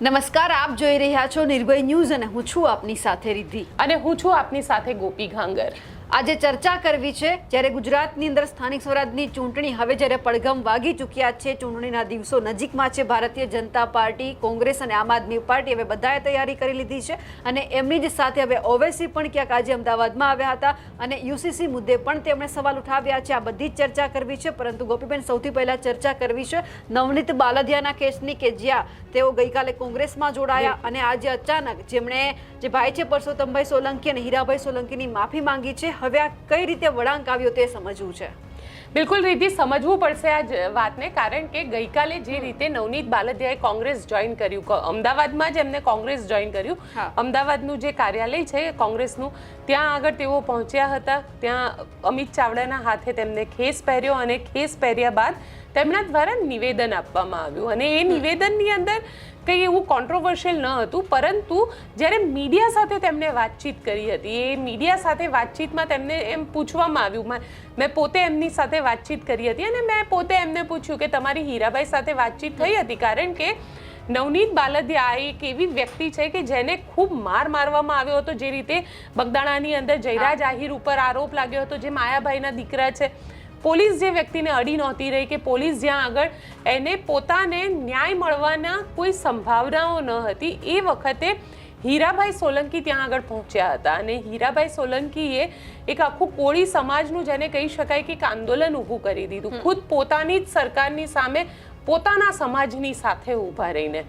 નમસ્કાર, આપ જોઈ રહ્યા છો નિર્ભય ન્યૂઝ અને હું છું આપની સાથે રિદ્ધિ અને હું છું આપની સાથે ગોપી ઘાંગર। આજે ચર્ચા કરવી છે જ્યારે ગુજરાતની અંદર સ્થાનિક સ્વરાજની ચૂંટણી હવે જ્યારે પડઘમ વાગી ચૂક્યા છે, ચૂંટણીના દિવસો નજીકમાં છે। ભારતીય જનતા પાર્ટી, કોંગ્રેસ અને આમ આદમી પાર્ટી હવે બધાએ તૈયારી કરી લીધી છે અને એમની જ સાથે હવે ઓવેસી પણ ક્યાંક આજે અમદાવાદમાં આવ્યા હતા અને યુસીસી મુદ્દે પણ તેમણે સવાલ ઉઠાવ્યા છે। આ બધી જ ચર્ચા કરવી છે, પરંતુ ગોપીબેન સૌથી પહેલા ચર્ચા કરવી છે નવનીત બાલદિયાના કેસની કે જ્યાં તેઓ ગઈકાલે કોંગ્રેસમાં જોડાયા અને આજે અચાનક જેમણે જે ભાઈ છે પરસોત્તમભાઈ સોલંકી અને હીરાભાઈ સોલંકીની માફી માંગી છે। હવે આ કઈ રીતે વળાંક આવ્યો તે સમજવું છે। બિલકુલ રીતિ, સમજવું પડશે આ વાતને, કારણ કે ગઈકાલે જે રીતે નવનીત બાલદિયાએ કોંગ્રેસ જોઈન કર્યું, અમદાવાદમાં જ એમને કોંગ્રેસ જોઈન કર્યું, અમદાવાદનું જે કાર્યાલય છે કોંગ્રેસનું ત્યાં આગળ તેઓ પહોંચ્યા હતા। ત્યાં અમિત ચાવડાના હાથે તેમને ખેસ પહેર્યો અને ખેસ પહેર્યા બાદ તેમના દ્વારા નિવેદન આપવામાં આવ્યું અને એ નિવેદનની અંદર કંઈ એવું કોન્ટ્રોવર્શિયલ ન હતું, પરંતુ જ્યારે મીડિયા સાથે તેમણે વાતચીત કરી હતી, એ મીડિયા સાથે વાતચીતમાં તેમને એમ પૂછવામાં આવ્યું, મેં પોતે એમની સાથે વાતચીત કરી હતી અને મેં પોતે એમને પૂછ્યું કે તમારી હીરાભાઈ સાથે વાતચીત થઈ હતી, કારણ કે નવનીત બાલદિયા એક એવી વ્યક્તિ છે કે જેને ખૂબ મારવામાં આવ્યો હતો, જે રીતે બગદાણાની અંદર જયરાજ આહિર ઉપર આરોપ લાગ્યો હતો, જે માયાભાઈના દીકરા છે। પોલીસ જે વ્યક્તિને અડી નહોતી રહી કે પોલીસ જ્યાં આગળ એને પોતાને ન્યાય મળવાના કોઈ સંભાવનાઓ ન હતી, એ વખતે હીરાભાઈ સોલંકી ત્યાં આગળ પહોંચ્યા હતા અને હીરાભાઈ સોલંકીએ એક આખું કોળી સમાજનું, જેને કહી શકાય કે એક આંદોલન ઊભું કરી દીધું, ખુદ પોતાની જ સરકારની સામે પોતાના સમાજની સાથે ઊભા રહીને।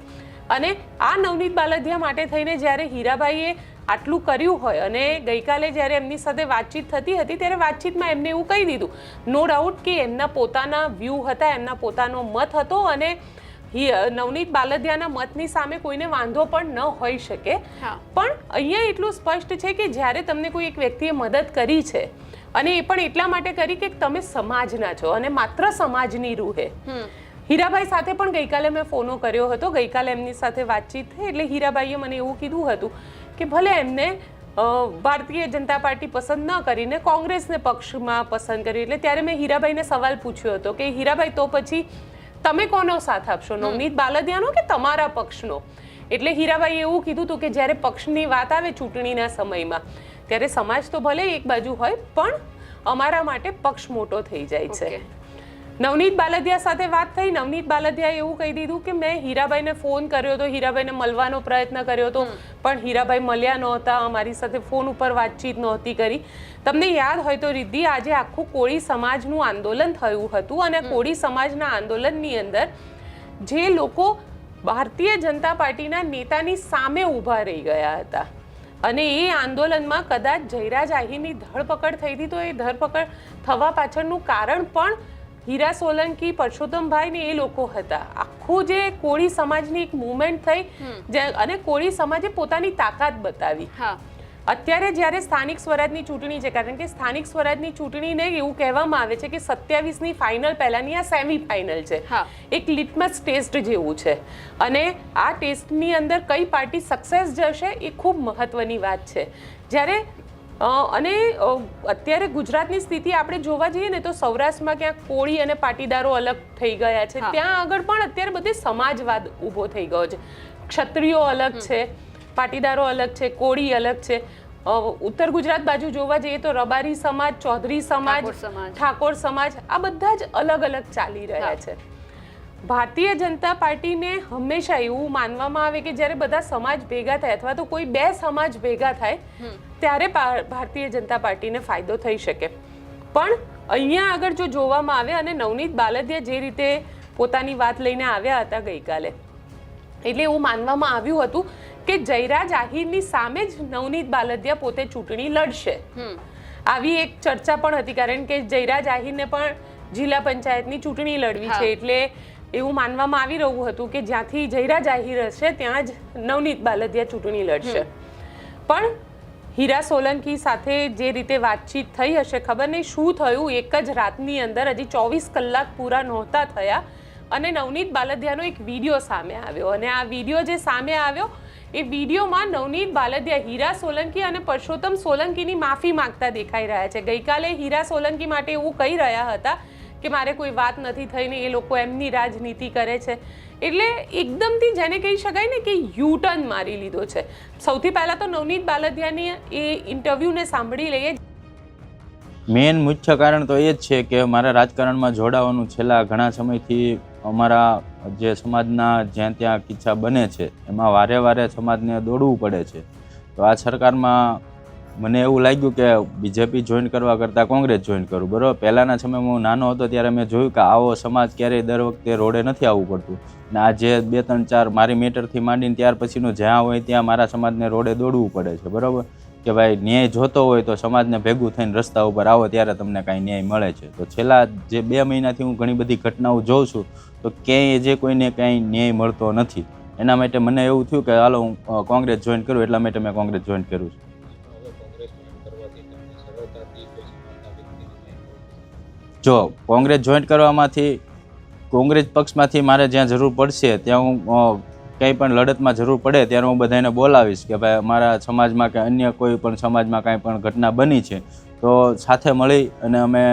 અને આ નવનીત બાલદિયા માટે થઈને જ્યારે હીરાભાઈએ આટલું કર્યું હોય અને ગઈકાલે જ્યારે એમની સાથે વાતચીત થતી હતી ત્યારે વાતચીતમાં એમને એવું કહી દીધું, નો ડાઉટ કે એમના પોતાના વ્યૂ હતા, એમના પોતાનો મત હતો અને નવનીત બાલદિયાના મતની સામે કોઈને વાંધો પણ ન હોઈ શકે, પણ અહીંયા એટલું સ્પષ્ટ છે કે જ્યારે તમને કોઈ એક વ્યક્તિએ મદદ કરી છે અને એ પણ એટલા માટે કરી કે તમે સમાજના છો અને માત્ર સમાજની રૂહે। હીરાભાઈ સાથે પણ ગઈકાલે મેં ફોનો કર્યો હતો, ગઈકાલે એમની સાથે વાતચીત થઈ એટલે હીરાભાઈએ મને એવું કીધું હતું કે ભલે એમને ભારતીય જનતા પાર્ટી પસંદ ન કરીને કોંગ્રેસને પક્ષમાં પસંદ કરી, એટલે ત્યારે મેં હીરાભાઈને સવાલ પૂછ્યો હતો કે હીરાભાઈ તો પછી તમે કોનો સાથ આપશો, નવનીત બાલદિયાનો કે તમારા પક્ષનો? એટલે હીરાભાઈએ એવું કીધું હતું કે જ્યારે પક્ષની વાત આવે ચૂંટણીના સમયમાં ત્યારે સમાજ તો ભલે એક બાજુ હોય પણ અમારા માટે પક્ષ મોટો થઈ જાય છે। નવનીત બાલદિયા સાથે વાત થઈ, નવનીત બાલદિયાએ એવું કહી દીધું કે મેં હીરાભાઈને ફોન કર્યો હતો, હીરાભાઈને મળવાનો પ્રયત્ન કર્યો હતો, પણ હીરાભાઈ મળ્યા નહોતા, અમારી સાથે ફોન ઉપર વાતચીત નહોતી કરી। તમને યાદ હોય તો રિદ્ધિ, આજે આખું કોળી સમાજનું આંદોલન થયું હતું અને કોળી સમાજના આંદોલનની અંદર જે લોકો ભારતીય જનતા પાર્ટીના નેતાની સામે ઊભા રહી ગયા હતા અને એ આંદોલનમાં કદાચ જયરાજ આહિરની ધરપકડ થઈ હતી, તો એ ધરપકડ થવા પાછળનું કારણ પણ હીરા સોલંકી, પરસોત્તમભાઈ ને એ લોકો હતા। આખું જે કોળી સમાજની એક મુવમેન્ટ થઈ અને કોળી સમાજે પોતાની તાકાત બતાવી। અત્યારે જ્યારે સ્થાનિક સ્વરાજની ચૂંટણી છે, કારણ કે સ્થાનિક સ્વરાજની ચૂંટણીને એવું કહેવામાં આવે છે કે 27ની ફાઇનલ પહેલાની આ સેમી ફાઇનલ છે, એક લિટમસ ટેસ્ટ જેવું છે અને આ ટેસ્ટની અંદર કઈ પાર્ટી સક્સેસ જશે એ ખૂબ મહત્વની વાત છે। જ્યારે અને અત્યારે ગુજરાતની સ્થિતિ આપણે જોવા જઈએ ને તો સૌરાષ્ટ્રમાં ક્યાંક કોળી અને પાટીદારો અલગ થઈ ગયા છે, ત્યાં આગળ પણ અત્યારે બધે સમાજવાદ ઊભો થઈ ગયો છે, ક્ષત્રિયો અલગ છે, પાટીદારો અલગ છે, કોળી અલગ છે। ઉત્તર ગુજરાત બાજુ જોવા જઈએ તો રબારી સમાજ, ચૌધરી સમાજ, ઠાકોર સમાજ, આ બધા જ અલગ અલગ ચાલી રહ્યા છે। ભારતીય જનતા પાર્ટીને હંમેશા એવું માનવામાં આવે કે જ્યારે બધા સમાજ ભેગા થાય અથવા તો કોઈ બે સમાજ ભેગા થાય ત્યારે ભારતીય જનતા પાર્ટીને ફાયદો થઈ શકે, પણ અહીંયા આગળ જો જોવામાં આવે અને નવનીત બાલદિયા જે રીતે પોતાની વાત લઈને આવ્યા હતા ગઈકાલે, એટલે એવું માનવામાં આવ્યું હતું કે જયરાજ આહિરની સામે જ નવનીત બાલદિયા પોતે ચૂંટણી લડશે। આવી એક ચર્ચા પણ હતી, કારણ કે જયરાજ આહિરને પણ જિલ્લા પંચાયતની ચૂંટણી લડવી છે, એટલે એવું માનવામાં આવી રહ્યું હતું કે જ્યાંથી જયરાજ આહિર હશે ત્યાં જ નવનીત બાલદિયા ચૂંટણી લડશે, પણ હીરા સોલંકી સાથે જે રીતે વાતચીત થઈ હશે, ખબર નહીં શું થયું, એક જ રાતની અંદર હજી 24 કલાક પૂરા નહોતા થયા અને નવનીત બાલદિયાનો એક વિડીયો સામે આવ્યો અને આ વિડીયો જે સામે આવ્યો એ વિડીયોમાં નવનીત બાલદિયા હીરા સોલંકી અને પરસોત્તમ સોલંકીની માફી માંગતા દેખાઈ રહ્યા છે। ગઈકાલે હીરા સોલંકી માટે એવું કહી રહ્યા હતા કે મારે કોઈ વાત નથી થઈ ને એ લોકો એમની રાજનીતિ કરે છે. એટલે એકદમથી જેને કહી શકાય ને કે યુ ટર્ન મારી લીધો છે. સૌથી પહેલાં તો નવનીત બાલદિયાની એ ઇન્ટરવ્યૂને સાંભળી લઈએ. મેન મુખ્ય કારણ તો એ જ છે કે મારા રાજકારણમાં જોડાવાનું છેલ્લા ઘણા સમયથી અમારા જે સમાજના જ્યાં ત્યાં કિસ્સા બને છે એમાં વારે વારે સમાજને દોડવું પડે છે. તો આ સરકારમાં મને એવું લાગ્યું કે બીજેપી જોઈન કરવા કરતાં કોંગ્રેસ જોઈન કરું. બરાબર, પહેલાંના સમયમાં હું નાનો હતો ત્યારે મેં જોયું કે આવો સમાજ ક્યારેય દર વખતે રોડે નથી આવવું પડતું. ને આ જે 2 3 4 મારી મેટરથી માંડીને ત્યાર પછીનું જ્યાં હોય ત્યાં મારા સમાજને રોડે દોડવું પડે છે. બરાબર, કે ભાઈ ન્યાય જોતો હોય તો સમાજને ભેગું થઈને રસ્તા ઉપર આવો ત્યારે તમને કાંઈ ન્યાય મળે છે. તો છેલ્લા જે 2 મહિનાથી હું ઘણી બધી ઘટનાઓ જોઉં છું તો ક્યાંય જે કોઈને કાંઈ ન્યાય મળતો નથી. એના માટે મને એવું થયું કે હાલો હું કોંગ્રેસ જોઈન કરું, એટલા માટે મેં કોંગ્રેસ જોઈન કર્યું છે. જો કોંગ્રેસ જોઈન કરવામાંથી કોંગ્રેસ પક્ષમાંથી મારે જ્યાં જરૂર પડશે ત્યાં હું કંઈ પણ લડતમાં જરૂર પડે ત્યારે હું બધાને બોલાવીશ કે ભાઈ અમારા સમાજમાં કે અન્ય કોઈ પણ સમાજમાં કાંઈ પણ ઘટના બની છે તો સાથે મળી અને અમે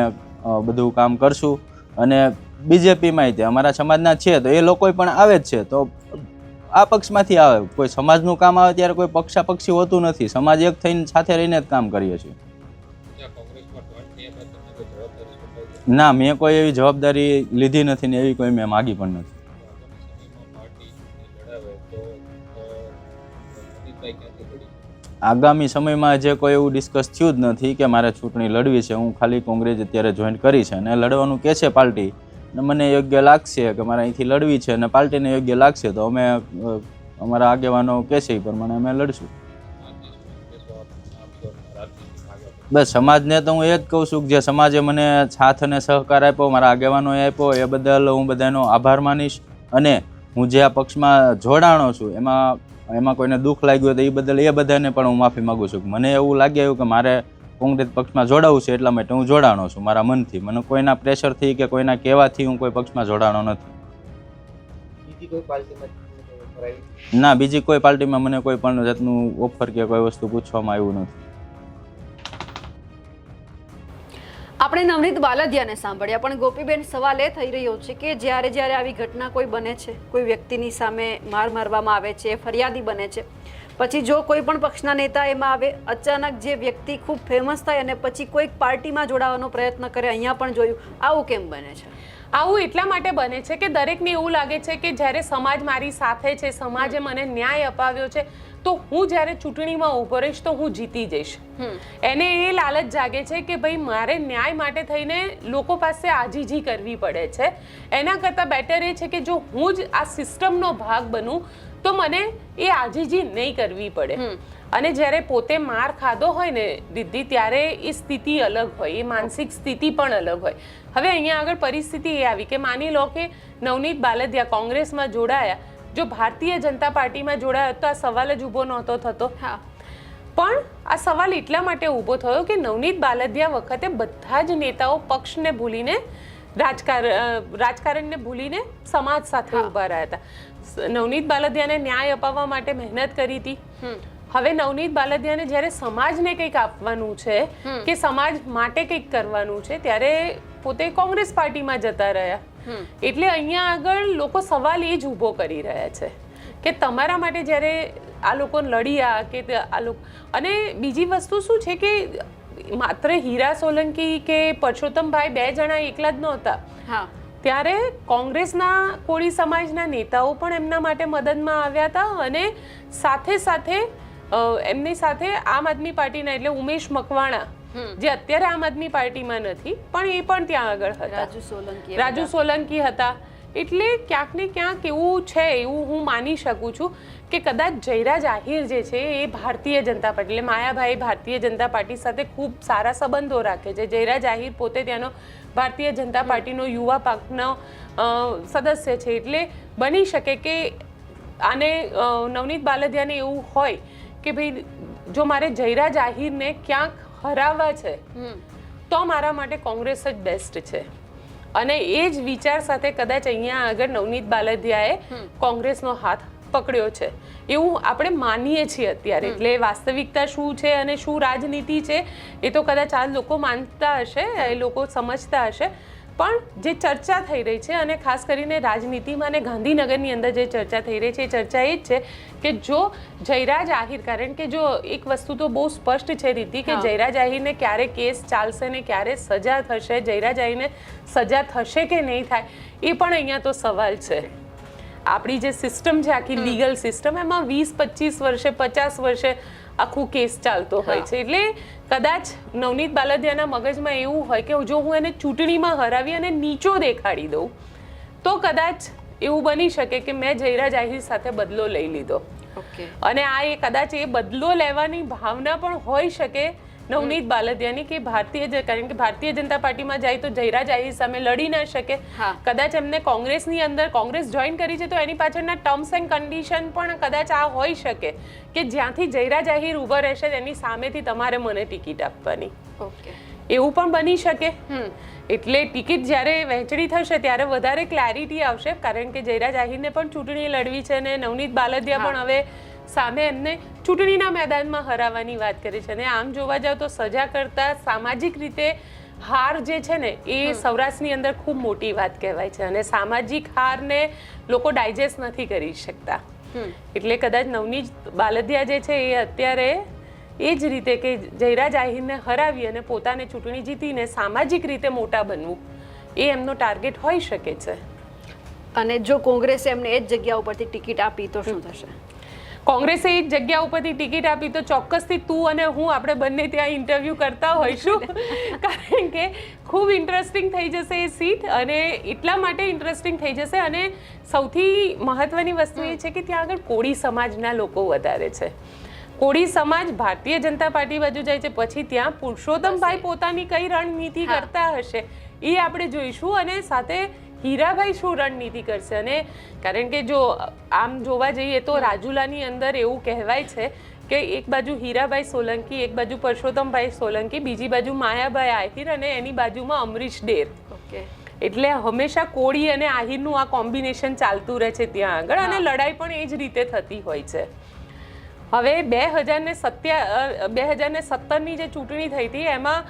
બધું કામ કરશું. અને બીજેપીમાંય તે અમારા સમાજના છે તો એ લોકો પણ આવે જ છે, તો આ પક્ષમાંથી આવે. કોઈ સમાજનું કામ આવે ત્યારે કોઈ પક્ષાપક્ષી હોતું નથી. સમાજ એક થઈને સાથે રહીને જ કામ કરીએ છીએ. ના, મેં કોઈ એવી જવાબદારી લીધી નથી ને એવી કોઈ મેં માગી પણ નથી. આગામી સમયમાં જે કોઈ એવું ડિસ્કસ થયું જ નથી કે મારે ચૂંટણી લડવી છે. હું ખાલી કોંગ્રેસ અત્યારે જોઈન કરી છે અને લડવાનું કહે છે પાર્ટી, અને મને યોગ્ય લાગશે કે મારે અહીંથી લડવી છે અને પાર્ટીને યોગ્ય લાગશે તો અમે અમારા આગેવાનો કહેશે એ પ્રમાણે અમે લડશું. બસ સમાજને તો હું એ જ કહું છું કે જે સમાજે મને સાથ અને સહકાર આપ્યો, મારા આગેવાનોએ આપ્યો, એ બદલ હું બધાનો આભાર માનીશ. અને હું જે આ પક્ષમાં જોડાણો છું એમાં કોઈને દુઃખ લાગ્યું તો એ બદલ એ બધાને પણ હું માફી માગું છું. મને એવું લાગે એવું કે મારે કોંગ્રેસ પક્ષમાં જોડાવું છે એટલા માટે હું જોડાણો છું મારા મનથી. મને કોઈના પ્રેશરથી કે કોઈના કહેવાથી હું કોઈ પક્ષમાં જોડાણો નથી. ના, બીજી કોઈ પાર્ટીમાં મને કોઈ પણ જાતનું ઓફર કે કોઈ વસ્તુ પૂછવામાં આવ્યું નથી. આપણે નવનીત બાલદિયાને સાંભળ્યા, પણ ગોપીબેન સવાલ એ થઈ રહ્યો છે કે જ્યારે આવી ઘટના કોઈ બને છે, કોઈ વ્યક્તિની સામે માર મારવામાં આવે છે, ફરિયાદી બને છે, પછી જો કોઈ પણ પક્ષના નેતા એમાં આવે, અચાનક જે વ્યક્તિ ખૂબ ફેમસ થાય અને પછી કોઈક પાર્ટીમાં જોડાવાનો પ્રયત્ન કરે, અહીંયા પણ જોયું, આવું કેમ બને છે? આવું એટલા માટે બને છે કે દરેકને એવું લાગે છે કે જ્યારે સમાજ મારી સાથે છે, સમાજે મને ન્યાય અપાવ્યો છે, તો હું જ્યારે ચૂંટણીમાં ઊભો રહીશ તો હું જીતી જઈશ. એને એ લાલચ જાગે છે કે ભાઈ મારે ન્યાય માટે થઈને લોકો પાસે આજીજી કરવી પડે છે. એના કરતાં બેટર એ છે કે જો હું જ આ સિસ્ટમનો ભાગ બનું તો મને એ આજીજી નહીં કરવી પડે. અને જ્યારે પોતે માર ખાધો હોય ને દીદી, ત્યારે એ સ્થિતિ અલગ હોય, એ માનસિક સ્થિતિ પણ અલગ હોય. હવે અહીંયા આગળ પરિસ્થિતિ એ આવી કે માની લો કે નવનીત બાલદિયા કોંગ્રેસમાં જોડાયા, જો ભારતીય જનતા પાર્ટીમાં જોડાયો તો આ સવાલ જ ઊભો નહોતો થતો. પણ આ સવાલ એટલા માટે ઊભો થયો કે નવનીત બાલદિયા વખતે બધા જ નેતાઓ પક્ષને ભૂલીને રાજકારણને ભૂલીને સમાજ સાથે ઊભા રહ્યા હતા. નવનીત બાલદિયાને ન્યાય અપાવવા માટે મહેનત કરી હતી. હવે નવનીત બાલદિયાને જ્યારે સમાજને કંઈક આપવાનું છે કે સમાજ માટે કંઈક કરવાનું છે ત્યારે પોતે કોંગ્રેસ પાર્ટીમાં જતા રહ્યા. એટલે અહીંયા આગળ લોકો સવાલ એ જ ઊભો કરી રહ્યા છે કે તમારા માટે જ્યારે આ લોકો લડ્યા કે આ લોકો. અને બીજી વસ્તુ શું છે કે માત્ર હીરા સોલંકી કે પરસોત્તમભાઈ 2 જણા એકલા જ નહોતા. ત્યારે કોંગ્રેસના કોળી સમાજના નેતાઓ પણ એમના માટે મદદમાં આવ્યા હતા. અને સાથે સાથે એમની સાથે આમ આદમી પાર્ટીના એટલે ઉમેશ મકવાણા, જે અત્યારે આમ આદમી પાર્ટીમાં નથી પણ એ પણ ત્યાં આગળ હતા, રાજુ સોલંકી હતા. એટલે ક્યાંક ને ક્યાંક એવું છે, એવું હું માની શકું છું કે કદાચ જયરાજ આહિર જે છે એ ભારતીય જનતા પાર્ટી એટલે માયાભાઈ ભારતીય જનતા પાર્ટી સાથે ખૂબ સારા સંબંધો રાખે છે. જયરાજ આહિર પોતે ત્યાંનો ભારતીય જનતા પાર્ટીનો યુવા પક્ષનો સદસ્ય છે. એટલે બની શકે કે આને નવનીત બાલદિયાને એવું હોય કે ભાઈ જો મારે જયરાજ આહિરને ક્યાંક હરાવવા છે તો મારા માટે કોંગ્રેસ જ બેસ્ટ છે. અને એ જ વિચાર સાથે કદાચ અહીંયા આગળ નવનીત બાલદિયાએ કોંગ્રેસનો હાથ પકડ્યો છે એવું આપણે માનીએ છીએ અત્યારે. એટલે વાસ્તવિકતા શું છે અને શું રાજનીતિ છે એ તો કદાચ આ લોકો માનતા હશે, એ લોકો સમજતા હશે. પણ જે ચર્ચા થઈ રહી છે અને ખાસ કરીને રાજનીતિમાં અને ગાંધીનગરની અંદર જે ચર્ચા થઈ રહી છે એ ચર્ચા એ જ છે કે જો જયરાજ આહિર, કારણ કે જો એક વસ્તુ તો બહુ સ્પષ્ટ છે રીતિ કે જયરાજ આહિરને ક્યારે કેસ ચાલશે ને ક્યારે સજા થશે, જયરાજ આહિરને સજા થશે કે નહીં થાય એ પણ અહીંયા તો સવાલ છે. આપણી જે સિસ્ટમ છે આખી લીગલ સિસ્ટમ એમાં 20-25 વર્ષે 50 વર્ષે આખું કેસ ચાલતો હોય છે. એટલે કદાચ નવનીત બાલદિયાના મગજમાં એવું હોય કે જો હું એને ચૂંટણીમાં હરાવી અને નીચો દેખાડી દઉં તો કદાચ એવું બની શકે કે મેં જયરાજ આહિર સાથે બદલો લઈ લીધો. અને આ એ કદાચ એ બદલો લેવાની ભાવના પણ હોઈ શકે નવનીત બાલદિયાની કે કારણ કે ભારતીય જનતા પાર્ટીમાં જાય તો જયરાજ આહિર સામે લડી ના શકે. કદાચ એમને કોંગ્રેસની અંદર કોંગ્રેસ જોઈન કરી છે તો એની પાછળના ટર્મ્સ એન્ડ કન્ડિશન પણ કદાચ આ હોઈ શકે કે જ્યાંથી જયરાજ આહિર ઊભો રહેશે તેની સામેથી તમારે મને ટિકિટ આપવાની. એવું પણ બની શકે. એટલે ટિકિટ જ્યારે વહેંચણી થશે ત્યારે વધારે ક્લેરિટી આવશે, કારણ કે જયરાજ આહિરને પણ ચૂંટણી લડવી છે અને નવનીત બાલદિયા પણ હવે સામે એમને ચૂંટણીના મેદાનમાં હરાવવાની વાત કરી છે. અને આમ જોવા જાવ તો સજા કરતા સામાજિક રીતે હાર જે છે ને એ સૌરાષ્ટ્રની અંદર ખૂબ મોટી વાત કહેવાય છે અને સામાજિક હારને લોકો ડાયજેસ્ટ નથી કરી શકતા. એટલે કદાચ નવનીત બાલદિયા જે છે એ અત્યારે એ જ રીતે કે જયરાજ આહિરને હરાવી અને પોતાને ચૂંટણી જીતીને સામાજિક રીતે મોટા બનવું એ એમનો ટાર્ગેટ હોઈ શકે છે. અને જો કોંગ્રેસે એમને એ જ જગ્યા ઉપરથી ટિકિટ આપી તો શું થશે? કોંગ્રેસે એ જગ્યા ઉપરથી ટિકિટ આપી તો ચોક્કસથી તું અને હું આપણે બંને ત્યાં ઇન્ટરવ્યૂ કરતા હોઈશું, કારણ કે ખૂબ ઇન્ટરેસ્ટિંગ થઈ જશે એ સીટ. અને એટલા માટે ઇન્ટરેસ્ટિંગ થઈ જશે અને સૌથી મહત્વની વસ્તુ એ છે કે ત્યાં આગળ કોળી સમાજના લોકો વધારે છે. કોળી સમાજ ભારતીય જનતા પાર્ટી બાજુ જાય છે, પછી ત્યાં પુરુષોત્તમભાઈ પોતાની કઈ રણનીતિ કરતા હશે એ આપણે જોઈશું અને સાથે હીરાભાઈ શું રણનીતિ કરશે. અને કારણ કે જો આમ જોવા જઈએ તો રાજુલાની અંદર એવું કહેવાય છે કે એક બાજુ હીરાભાઈ સોલંકી, એક બાજુ પરસોત્તમભાઈ સોલંકી, બીજી બાજુ માયાભાઈ આહિર અને એની બાજુમાં અમરીશ ડેર. એટલે હંમેશા કોળી અને આહિરનું આ કોમ્બિનેશન ચાલતું રહે છે ત્યાં આગળ અને લડાઈ પણ એ જ રીતે થતી હોય છે. હવે 2017ની જે ચૂંટણી થઈ હતી એમાં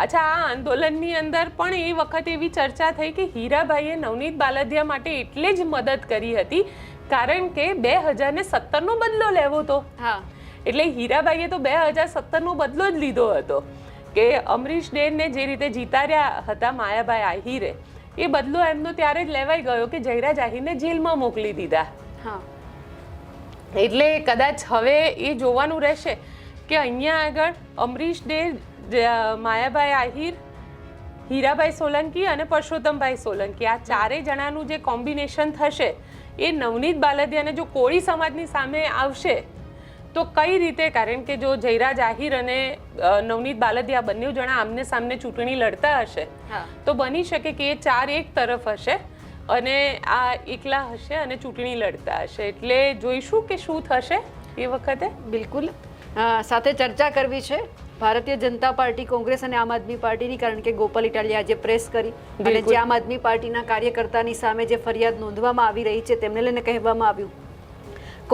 આ આંદોલનની અંદર પણ એ વખત એવી ચર્ચા થઈ કે હીરાભાઈએ નવનીત બાલદિયા માટે એટલે જ મદદ કરી હતી કારણ કે 2017નો બદલો લેવો હતો. એટલે હીરાભાઈએ તો 2017નો બદલો જ લીધો હતો કે અમરીશ ડેરને જે રીતે જીતાડ્યા હતા માયાભાઈ આહિરે, એ બદલો એમનો ત્યારે જ લેવાઈ ગયો કે જયરાજ આહિરને જેલમાં મોકલી દીધા. એટલે કદાચ હવે એ જોવાનું રહેશે કે અહીંયા આગળ અમરીશ ડેર, માયાભાઈ આહિર, હીરાભાઈ સોલંકી અને પરસોત્તમભાઈ સોલંકી આ ચારેય જણાનું જે કોમ્બિનેશન થશે એ નવનીત બાલદિયાને જો કોળી સમાજની સામે આવશે તો કઈ રીતે, કારણ કે જો જયરાજ આહિર અને નવનીત બાલદિયા બંને જણા આમને સામને ચૂંટણી લડતા હશે તો બની શકે કે એ ચાર એક તરફ હશે અને આ એકલા હશે અને ચૂંટણી લડતા હશે. એટલે જોઈશું કે શું થશે એ વખતે. બિલકુલ સાથે ચર્ચા કરવી છે ભારતીય જનતા પાર્ટી, કોંગ્રેસ અને આમ આદમી પાર્ટીની, કારણ કે ગોપાલ ઇટાલિયા આજે પ્રેસ કરી અને જે આમ આદમી પાર્ટીના કાર્યકર્તાની સામે જે ફરિયાદ નોંધવામાં આવી રહી છે તેમને લઈને કહેવામાં આવ્યું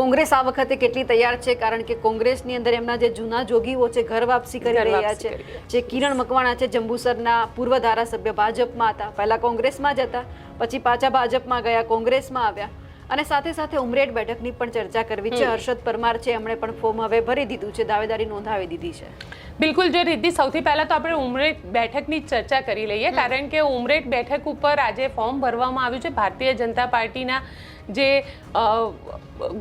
કોંગ્રેસ આ વખતે કેટલી તૈયાર છે, કારણ કે કોંગ્રેસની અંદર એમના જે જૂના જોગીઓ છે ઘર વાપસી કરી રહ્યા છે. જે કિરણ મકવાણા છે જંબુસરના પૂર્વ ધારાસભ્ય, ભાજપમાં હતા, પહેલા કોંગ્રેસમાં જ હતા, પછી પાછા ભાજપમાં ગયા, કોંગ્રેસમાં આવ્યા. અને સાથે સાથે ઉમરેઠ બેઠકની પણ ચર્ચા કરવી છે. હર્ષદ પરમાર છે એમણે પણ ફોર્મ હવે ભરી દીધું છે, દાવેદારી નોંધાવી દીધી છે. બિલકુલ. જો રીતિ સૌથી પહેલા તો આપણે ઉમરેઠ બેઠકની જ ચર્ચા કરી લઈએ, કારણ કે ઉમરેઠ બેઠક ઉપર આજે ફોર્મ ભરવામાં આવ્યું છે. ભારતીય જનતા પાર્ટીના જે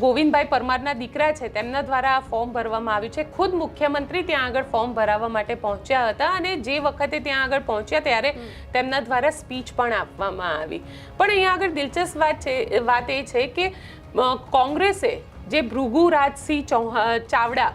ગોવિંદભાઈ પરમારના દીકરા છે તેમના દ્વારા આ ફોર્મ ભરવામાં આવ્યું છે. ખુદ મુખ્યમંત્રી ત્યાં આગળ ફોર્મ ભરાવવા માટે પહોંચ્યા હતા અને જે વખતે ત્યાં આગળ પહોંચ્યા ત્યારે તેમના દ્વારા સ્પીચ પણ આપવામાં આવી. પણ અહીંયા આગળ દિલચસ્પ વાત એ છે કે કોંગ્રેસે જે ભૃગુરાજસિંહ ચાવડા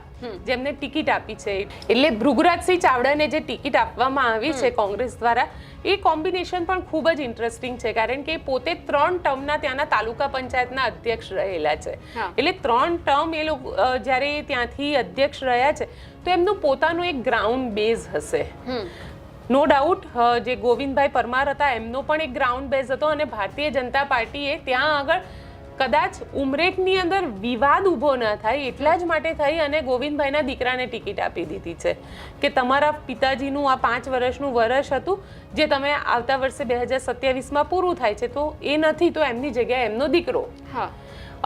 જેમને ટિકિટ આપી છે, એટલે ભૃગુરાજસિંહ ચાવડાને જે ટિકિટ આપવામાં આવી છે કોંગ્રેસ દ્વારા, એ કોમ્બિનેશન પણ ખૂબ જ ઇન્ટરેસ્ટિંગ છે, કારણ કે પોતે 3 ટર્મના ત્યાંના તાલુકા પંચાયતના અધ્યક્ષ રહેલા છે. એટલે 3 ટર્મ એ લોકો જ્યારે ત્યાંથી અધ્યક્ષ રહ્યા છે તો એમનું પોતાનું એક ગ્રાઉન્ડ બેઝ હશે. નો ડાઉટ જે ગોવિંદભાઈ પરમાર હતા એમનો પણ એક ગ્રાઉન્ડ બેઝ હતો અને ભારતીય જનતા પાર્ટીએ ત્યાં આગળ કદાચ ઉમરેઠની અંદર વિવાદ ઊભો ન થાય એટલા જ માટે થઈ અને ગોવિંદભાઈના દીકરાને ટિકિટ આપી દીધી છે કે તમારા પિતાજીનું આ 5 વર્ષનું વર્ષ હતું જે તમે આવતા વર્ષે 2027માં પૂરું થાય છે, તો એ નથી તો એમની જગ્યાએ એમનો દીકરો. હા,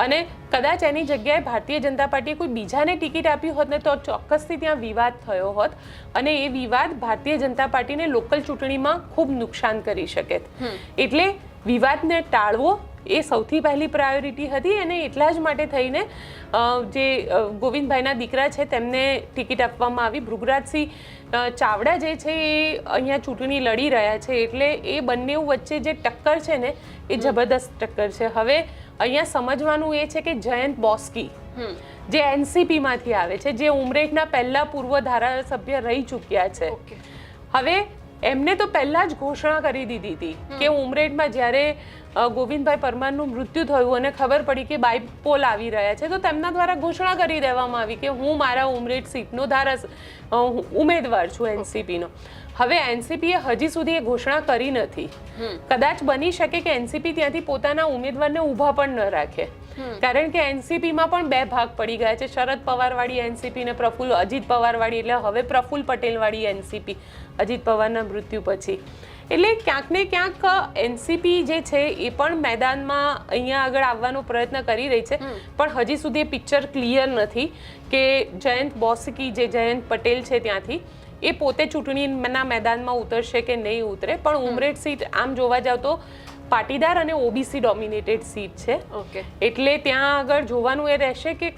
અને કદાચ એની જગ્યાએ ભારતીય જનતા પાર્ટીએ કોઈ બીજાને ટિકિટ આપી હોત ને તો ચોક્કસથી ત્યાં વિવાદ થયો હોત અને એ વિવાદ ભારતીય જનતા પાર્ટીને લોકલ ચૂંટણીમાં ખૂબ નુકસાન કરી શકે. એટલે વિવાદને ટાળવો એ સૌથી પહેલી પ્રાયોરિટી હતી અને એટલા જ માટે થઈને જે ગોવિંદભાઈના દીકરા છે તેમને ટિકિટ આપવામાં આવી. ભૃગરાજસિંહ ચાવડા જે છે એ અહીંયા ચૂંટણી લડી રહ્યા છે એટલે એ બંને વચ્ચે જે ટક્કર છે ને એ જબરદસ્ત ટક્કર છે. હવે અહીંયા સમજવાનું એ છે કે જયંત બોસ્કી જે એનસીપીમાંથી આવે છે, જે ઉમરેઠના પહેલા પૂર્વ ધારાસભ્ય રહી ચૂક્યા છે, હવે એમને તો પહેલા જ ઘોષણા કરી દીધી હતી કે ઉમરેઠમાં જ્યારે ગોવિંદભાઈ પરમારનું મૃત્યુ થયું અને ખબર પડી કે બાયપોલ આવી રહ્યા છે તો તેમના દ્વારા ઘોષણા કરી દેવામાં આવી કે હું મારા ઉમરેઠ સીટનો ઉમેદવાર છું એનસીપીનો. હવે એનસીપીએ હજી સુધી એ ઘોષણા કરી નથી. કદાચ બની શકે કે એનસીપી ત્યાંથી પોતાના ઉમેદવારને ઊભા પણ ન રાખે, કારણ કે એનસીપીમાં પણ 2 ભાગ પડી ગયા છે. શરદ પવાર વાળી એનસીપી ને અજીત પવાર વાળી, એટલે હવે પ્રફુલ્લ પટેલ વાળી એનસીપી અજીત પવારના મૃત્યુ પછી. એટલે ક્યાંક ને ક્યાંક એનસીપી જે છે એ પણ મેદાનમાં અહીંયા આગળ આવવાનો પ્રયત્ન કરી રહી છે, પણ હજી સુધી એ પિક્ચર ક્લિયર નથી કે જયંત બોસ્કી જે જયંત પટેલ છે ત્યાંથી એ પોતે ચૂંટણીના મેદાનમાં ઉતરશે કે નહીં ઉતરે. પણ ઉમરેઠ સીટ આમ જોવા જાવ તો પાટીદાર અને ઓબીસી ડોમિનેટેડ સીટ છે. એટલે ત્યાં આગળ જોવાનું એ રહેશે કે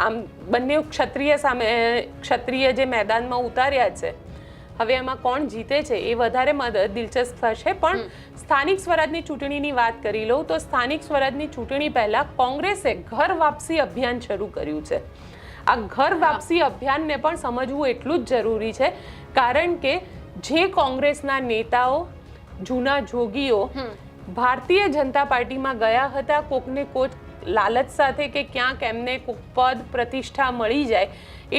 આમ બંને ક્ષત્રિય જે મેદાનમાં ઉતાર્યા છે હવે એમાં કોણ જીતે છે એ વધારે દિલચસ્પ થશે. પણ સ્થાનિક સ્વરાજની ચૂંટણીની વાત કરી લઉં તો સ્થાનિક સ્વરાજની ચૂંટણી પહેલા કોંગ્રેસે ઘર વાપસી અભિયાન શરૂ કર્યું છે. આ ઘર વાપસી અભિયાનને પણ સમજવું એટલું જ જરૂરી છે, કારણ કે જે કોંગ્રેસના નેતાઓ જૂના જોગીઓ ભારતીય જનતા પાર્ટીમાં ગયા હતા કોકને કોક લાલચ સાથે કે ક્યાંક એમને કોક પદ પ્રતિષ્ઠા મળી જાય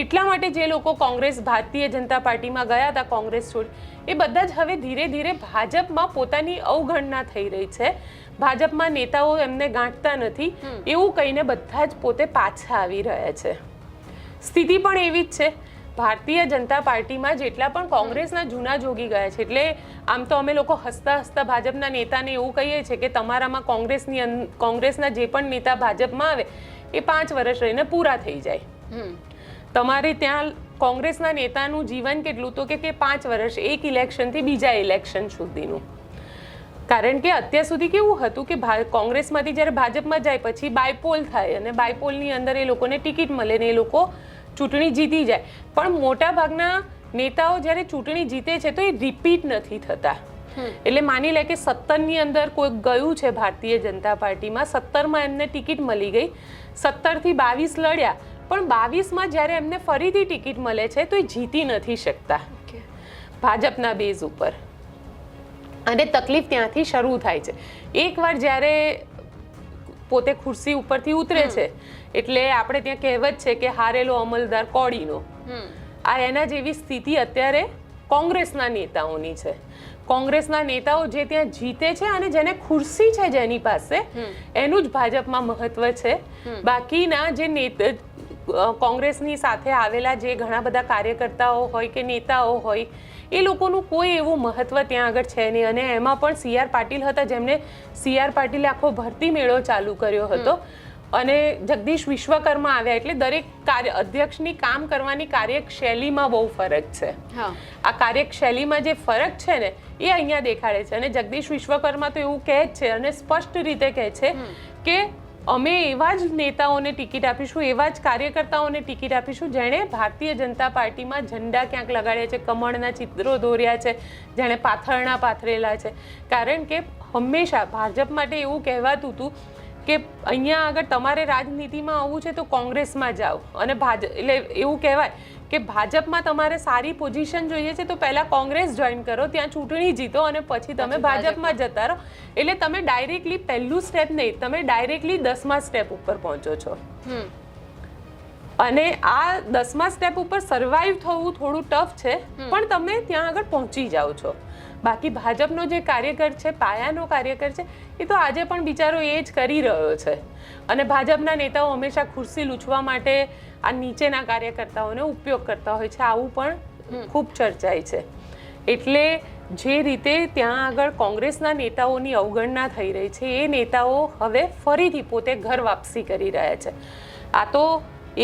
એટલા માટે જે લોકો ભારતીય જનતા પાર્ટીમાં ગયા હતા કોંગ્રેસ છોડી, એ બધા જ હવે ધીરે ધીરે ભાજપમાં પોતાની અવગણના થઈ રહી છે. ભાજપમાં નેતાઓ એમને ગાંઠતા નથી એવું કહીને બધા જ પોતે પાછા આવી રહ્યા છે. સ્થિતિ પણ એવી જ છે. ભારતીય જનતા પાર્ટીમાં જેટલા પણ કોંગ્રેસના જૂના જોગી ગયા છે, એટલે આમ તો અમે લોકો હસતા હસતા ભાજપના નેતાને એવું કહીએ છીએ કે તમારામાં કોંગ્રેસના જે પણ નેતા ભાજપમાં આવે એ 5 વર્ષ રહીને પૂરા થઈ જાય. તમારે ત્યાં કોંગ્રેસના નેતાનું જીવન કેટલું તો કે 5 વર્ષ, એક ઇલેક્શનથી બીજા ઇલેક્શન સુધીનું. કારણ કે અત્યાર સુધી કેવું હતું કે કોંગ્રેસમાંથી જ્યારે ભાજપમાં જાય પછી બાયપોલ થાય અને બાયપોલની અંદર એ લોકોને ટિકિટ મળે ને એ લોકો ચૂંટણી જીતી જાય. પણ મોટા ભાગના નેતાઓ જ્યારે ચૂંટણી જીતે છે તો એ રિપીટ નથી થતા. એટલે માની લે કે 17ની અંદર કોઈ ગયું છે ભારતીય જનતા પાર્ટીમાં, 17માં એમને ટિકિટ મળી ગઈ, 17થી 22 લડ્યા, પણ 22માં જ્યારે એમને ફરીથી ટિકિટ મળે છે તો એ જીતી નથી શકતા ભાજપના બેઝ ઉપર. અને તકલીફ ત્યાંથી શરૂ થાય છે. એકવાર જ્યારે પોતે ખુરશી ઉપરથી ઉતરે છે એટલે આપણે ત્યાં કહેવત છે કે હારેલો અમલદાર કોડીનો. આ એના જેવી સ્થિતિ અત્યારે કોંગ્રેસના નેતાઓની છે. કોંગ્રેસના નેતાઓ જે ત્યાં જીતે છે અને જેને ખુરશી છે જેની પાસે એનું જ ભાજપમાં મહત્વ છે. બાકીના જે કોંગ્રેસની સાથે આવેલા જે ઘણા બધા કાર્યકર્તાઓ હોય કે નેતાઓ હોય એ લોકોનું કોઈ એવું મહત્વ ત્યાં આગળ છે નહીં. અને એમાં પણ CR પાટીલ હતા જેમને CR પાટીલે આખો ભરતી મેળો ચાલુ કર્યો હતો અને જગદીશ વિશ્વકર્મા આવ્યા, એટલે દરેક અધ્યક્ષની કામ કરવાની કાર્યશૈલીમાં બહુ ફરક છે. આ કાર્યશૈલીમાં જે ફરક છે ને એ અહીંયા દેખાડે છે. અને જગદીશ વિશ્વકર્મા તો એવું કહે જ છે અને સ્પષ્ટ રીતે કહે છે કે અમે એવા જ નેતાઓને ટિકિટ આપીશું, એવા જ કાર્યકર્તાઓને ટિકિટ આપીશું જેણે ભારતીય જનતા પાર્ટીમાં ઝંડા ક્યાંક લગાડ્યા છે, કમળના ચિત્રો દોર્યા છે, જેણે પાથરણા પાથરેલા છે. કારણ કે હંમેશા ભાજપ માટે એવું કહેવાતું હતું કે અહીંયા આગળ તમારે રાજનીતિમાં આવવું છે તો કોંગ્રેસમાં જાઓ, અને એટલે એવું કહેવાય કે ભાજપમાં તમારે સારી પોઝિશન જોઈએ છે તો પહેલા કોંગ્રેસ જોઈન કરો, ત્યાં ચૂંટણી જીતો અને પછી તમે ભાજપમાં જતા રહો. એટલે તમે ડાયરેક્ટલી પહેલું સ્ટેપ નહીં, તમે ડાયરેક્ટલી 10મા સ્ટેપ ઉપર પહોંચો છો. અને આ 10મા સ્ટેપ ઉપર સર્વાઈવ થવું થોડું ટફ છે, પણ તમે ત્યાં આગળ પહોંચી જાઓ છો. બાકી ભાજપનો જે કાર્યકર છે, પાયાનો કાર્યકર છે, એ તો આજે પણ બિચારો એ જ કરી રહ્યો છે. અને ભાજપના નેતાઓ હંમેશા ખુરશી લૂછવા માટે આ નીચેના કાર્યકર્તાઓને ઉપયોગ કરતા હોય છે, આવું પણ ખૂબ ચર્ચાય છે. એટલે જે રીતે ત્યાં આગળ કોંગ્રેસના નેતાઓની અવગણના થઈ રહી છે, એ નેતાઓ હવે ફરીથી પોતે ઘર વાપસી કરી રહ્યા છે. આ તો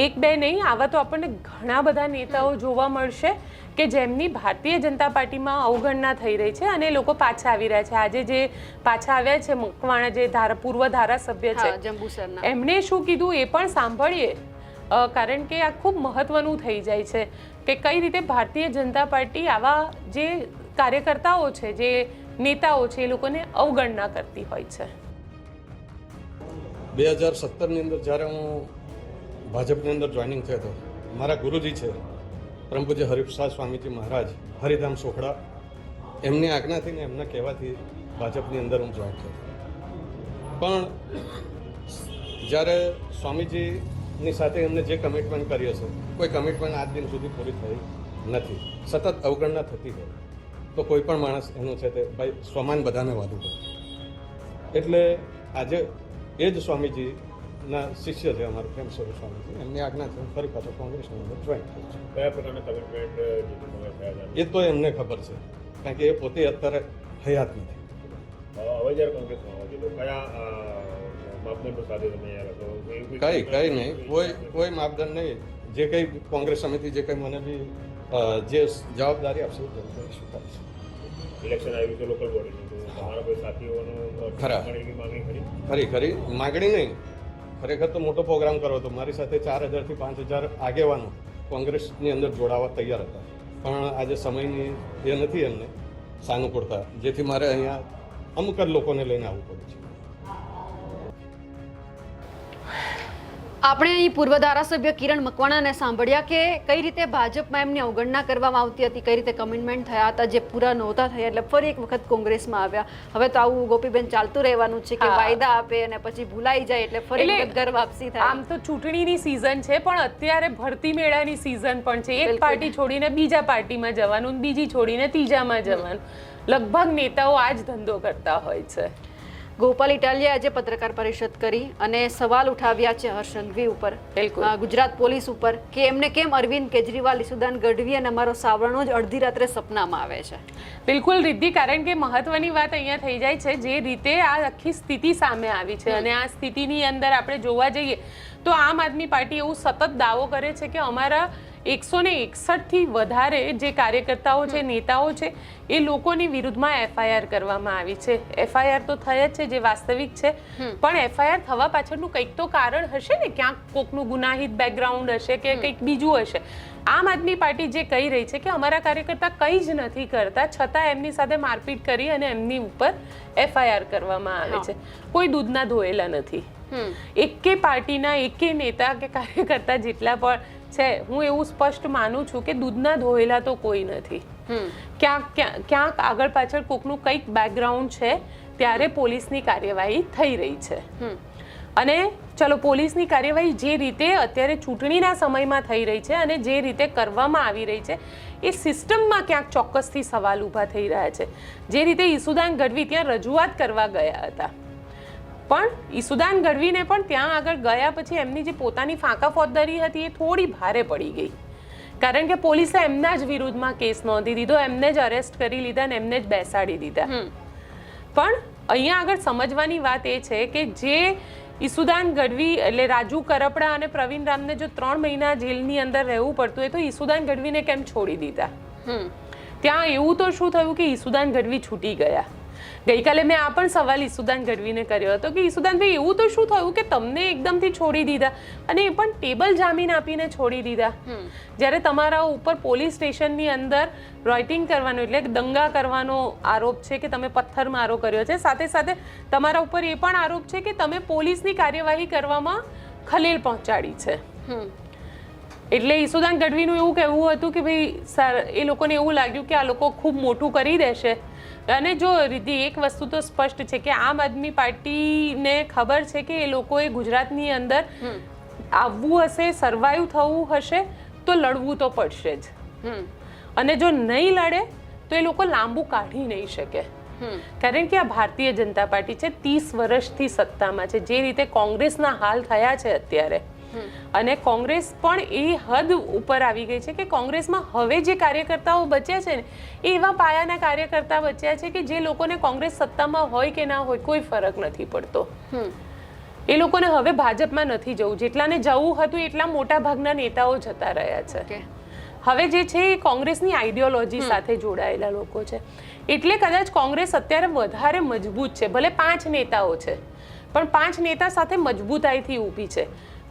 એક બે નહીં, આવા તો આપણને ઘણા બધા નેતાઓ જોવા મળશે કે જેમની ભારતીય જનતા પાર્ટીમાં અવગણના થઈ રહી છે અને લોકો પાછા આવી રહ્યા છે. આજે જે પાછા આવ્યા છે મકવાણા, જે પૂર્વ ધારાસભ્ય છે, એમણે શું કીધું એ પણ સાંભળીએ, કારણ કે આ ખૂબ મહત્વનું થઈ જાય છે કે કઈ રીતે ભારતીય જનતા પાર્ટી આવા જે કાર્યકર્તાઓ છે, જે નેતાઓ છે, એ લોકોને અવગણના કરતી હોય છે. 2017ની અંદર જ્યારે હું ભાજપની અંદર જોઈનિંગ થયો હતો, મારા ગુરુજી છે પરમ પૂજ્ય હરિપ્રસાદ સ્વામીજી મહારાજ હરિધામ સોખડા, એમની આજ્ઞાથી ને એમના કહેવાથી ભાજપની અંદર હું જોઈન થયો. પણ જ્યારે સ્વામીજીની સાથે એમને જે કમિટમેન્ટ કરી હશે, કોઈ કમિટમેન્ટ આજ દિન સુધી પૂરી થઈ નથી. સતત અવગણના થતી હોય તો કોઈ પણ માણસ એનું છે તે ભાઈ સ્વમાન બધાને વાલું કરે. એટલે આજે એ જ સ્વામીજીના શિષ્ય છે અમારા પ્રેમસ્વરૂપ સ્વામીજી, એમની આજ્ઞાથી હું ફરી પાછો કોંગ્રેસની અંદર જોઈન થયો છું. કયા પ્રકારના કમિટમેન્ટ એ તો એમને ખબર છે, કારણ કે એ પોતે અત્યારે હયાત નથી. હવે જ્યારે કોંગ્રેસમાં આવે છે તો કયા માપદંડો સાથે તમે કઈ નહીં, કોઈ માપદંડ નહીં. જે કંઈ કોંગ્રેસ સમિતિ જે કંઈ મને બી જે જવાબદારી આપશે એ સ્વીકારીશ. ઇલેક્શન આવ્યું છે લોકલ બોડીનું, તો તમારા કોઈ સાથીઓનો ખરા ખરી માગણી નહીં, ખરેખર તો મોટો પ્રોગ્રામ કરવો હતો. મારી સાથે 4000 થી 5000 આગેવાનો કોંગ્રેસની અંદર જોડાવા તૈયાર હતા, પણ આજે સમયની એ નથી એમને સાનુકૂળતા, જેથી મારે અહીંયા અમુક જ લોકોને લઈને આવવું પડે છે. આપણે અહીં પૂર્વ ધારાસભ્ય કિરણ મકવાણાને સાંભળ્યા કે કઈ રીતે ભાજપમાં એમની અવગણના કરવામાં આવતી હતી, કઈ રીતે કમિટમેન્ટ થયા હતા જે પૂરા નહોતા થયા, એટલે ફરી એક વખત કોંગ્રેસમાં આવ્યા. હવે તો આવું ગોપીબેન ચાલતું રહેવાનું છે કે વાયદા આપે અને પછી ભૂલાઈ જાય એટલે ફરી વખત ઘર વાપસી થાય. આમ તો ચૂંટણીની સિઝન છે, પણ અત્યારે ભરતી મેળાની સિઝન પણ છે. એક પાર્ટી છોડીને બીજા પાર્ટીમાં જવાનું, બીજી છોડીને ત્રીજામાં જવાનું. લગભગ નેતાઓ આ જ ધંધો કરતા હોય છે. ગોપાલ ઇટાલિયાએ આજે પત્રકાર પરિષદ કરી અને સવાલ ઉઠાવ્યા છે હર્ષ સંઘવી ઉપર, ગુજરાત પોલીસ ઉપર, કે એમને કેમ અરવિંદ કેજરીવાલ, ઈસુદાન ગઢવી અને અમારો સાવરણો જ અડધી રાત્રે સપનામાં આવે છે. બિલકુલ રિદ્ધિ, કારણ કે મહત્વની વાત અહીંયા થઈ જાય છે. જે રીતે આ આખી સ્થિતિ સામે આવી છે અને આ સ્થિતિની અંદર આપણે જોવા જઈએ તો આમ આદમી પાર્ટી એવું સતત દાવો કરે છે કે અમારા 161 થી વધારે જે કાર્યકર્તાઓ છે, નેતાઓ છે, એ લોકોની વિરુદ્ધમાં એફઆઈઆર કરવામાં આવી છે. એફઆઈઆર તો થઈ જ છે, જે વાસ્તવિક છે, પણ એફઆઈઆર થવા પાછળનું કંઈક તો કારણ હશે ને, ક્યાંક કોકનું ગુનાહિત બેકગ્રાઉન્ડ હશે કે કંઈક બીજું હશે. આમ આદમી પાર્ટી જે કહી રહી છે કે અમારા કાર્યકર્તા કંઈ જ નથી કરતા, છતાં એમની સાથે મારપીટ કરી અને એમની ઉપર એફઆઈઆર કરવામાં આવે છે. કોઈ દૂધના ધોયેલા નથી. એકે પાર્ટીના એકે નેતા કે કાર્યકર્તા જેટલા પણ છે, હું એવું સ્પષ્ટ માનું છું કે દૂધના ધોયેલા તો કોઈ નથી. ક્યાંક આગળ પાછળ કોકનું કંઈક બેકગ્રાઉન્ડ છે, ત્યારે પોલીસની કાર્યવાહી થઈ રહી છે. અને ચલો, પોલીસની કાર્યવાહી જે રીતે અત્યારે ચૂંટણીના સમયમાં થઈ રહી છે અને જે રીતે કરવામાં આવી રહી છે, એ સિસ્ટમમાં ક્યાંક ચોક્કસથી સવાલ ઊભા થઈ રહ્યા છે. જે રીતે ઈસુદાન ગઢવી ત્યાં રજૂઆત કરવા ગયા હતા, પણ ઈસુદાન ગઢવીને પણ ત્યાં આગળ ગયા પછી એમની જે પોતાની ફાંકા ફોજદારી હતી એ થોડી ભારે પડી ગઈ, કારણ કે પોલીસે એમના જ વિરુદ્ધમાં કેસ નોંધી દીધો, એમને જ અરેસ્ટ કરી લીધા અને એમને જ બેસાડી દીધા. પણ અહીંયા આગળ સમજવાની વાત એ છે કે જે ઈસુદાન ગઢવી એટલે રાજુ કરપડા અને પ્રવીણ રામને જો 3 મહિના જેલની અંદર રહેવું પડતું હોય તો ઈસુદાન ગઢવીને કેમ છોડી દીધા? ત્યાં એવું તો શું થયું કે ઈસુદાન ગઢવી છૂટી ગયા? ગઈકાલે મેં આ પણ સવાલ ઈસુદાન ગઢવીને કર્યો હતો કે ઈસુદાનભાઈ, એવું તો શું થયું કે તમને એકદમથી છોડી દીધા, અને એ પણ ટેબલ જામીન આપીને છોડી દીધા, જ્યારે તમારા ઉપર પોલીસ સ્ટેશનની અંદર રોઇટિંગ કરવાનો એટલે દંગા કરવાનો આરોપ છે કે તમે પથ્થરમારો કર્યો છે, સાથે સાથે તમારા ઉપર એ પણ આરોપ છે કે તમે પોલીસની કાર્યવાહી કરવામાં ખલેલ પહોંચાડી છે. એટલે ઈસુદાન ગઢવીનું એવું કહેવું હતું કે ભાઈ સર, એ લોકોને એવું લાગ્યું કે આ લોકો ખૂબ મોટું કરી દેશે. અને જો રિદ્ધિ, એક વસ્તુ તો સ્પષ્ટ છે કે આમ આદમી પાર્ટીને ખબર છે કે એ લોકોએ ગુજરાતની અંદર આવવું હશે, સર્વાઈવ થવું હશે તો લડવું તો પડશે જ. અને જો નહીં લડે તો એ લોકો લાંબુ કાઢી નહીં શકે. કારણ કે આ ભારતીય જનતા પાર્ટી છે 30 વર્ષથી સત્તામાં છે. જે રીતે કોંગ્રેસના હાલ થયા છે અત્યારે, અને કોંગ્રેસ પણ એ હદ ઉપર આવી ગઈ છે કે કોંગ્રેસમાં હવે જે કાર્યકર્તાઓ બચ્યા છે ને એ એવા પાયાના કાર્યકર્તા બચ્યા છે કે જે લોકોને કોંગ્રેસ સત્તામાં હોય કે ના હોય કોઈ ફરક નથી પડતો. એ લોકોને હવે ભાજપમાં નથી જવું. જેટલાને જવું હતું એટલા મોટા ભાગના નેતાઓ જતા રહ્યા છે. હવે જે છે એ કોંગ્રેસની આઈડિયોલોજી સાથે જોડાયેલા લોકો છે. એટલે કદાચ કોંગ્રેસ અત્યારે વધારે મજબૂત છે. ભલે 5 નેતાઓ છે, પણ 5 નેતા સાથે મજબૂતાઈથી ઊભી છે.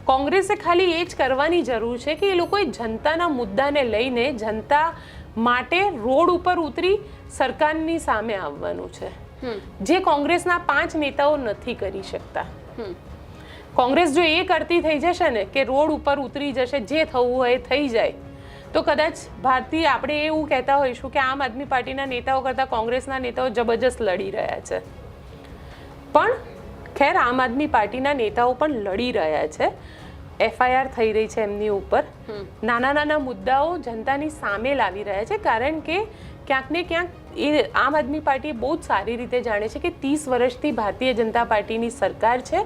કોંગ્રેસે ખાલી એ જ કરવાની જરૂર છે કે એ લોકોએ જનતાના મુદ્દાને લઈને જનતા માટે રોડ ઉપર ઉતરી સરકારની સામે આવવાનું છે, જે કોંગ્રેસના 5 નેતાઓ નથી કરી શકતા. કોંગ્રેસ જો એ કરતી થઈ જશે ને કે રોડ ઉપર ઉતરી જશે, જે થવું હોય થઈ જાય, તો કદાચ ભારતીય આપણે એવું કહેતા હોઈશું કે આમ આદમી પાર્ટીના નેતાઓ કરતાં કોંગ્રેસના નેતાઓ જબરજસ્ત લડી રહ્યા છે. પણ ખેર આમ આદમી પાર્ટીના નેતાઓ પણ લડી રહ્યા છે. FIR થઈ રહી છે એમની ઉપર. નાના નાના મુદ્દાઓ જનતાની સામે લાવી રહ્યા છે. કારણ કે ક્યાંક ને ક્યાંક એ આમ આદમી પાર્ટી બહુ જ સારી રીતે જાણે છે કે 30 વર્ષથી ભારતીય જનતા પાર્ટીની સરકાર છે,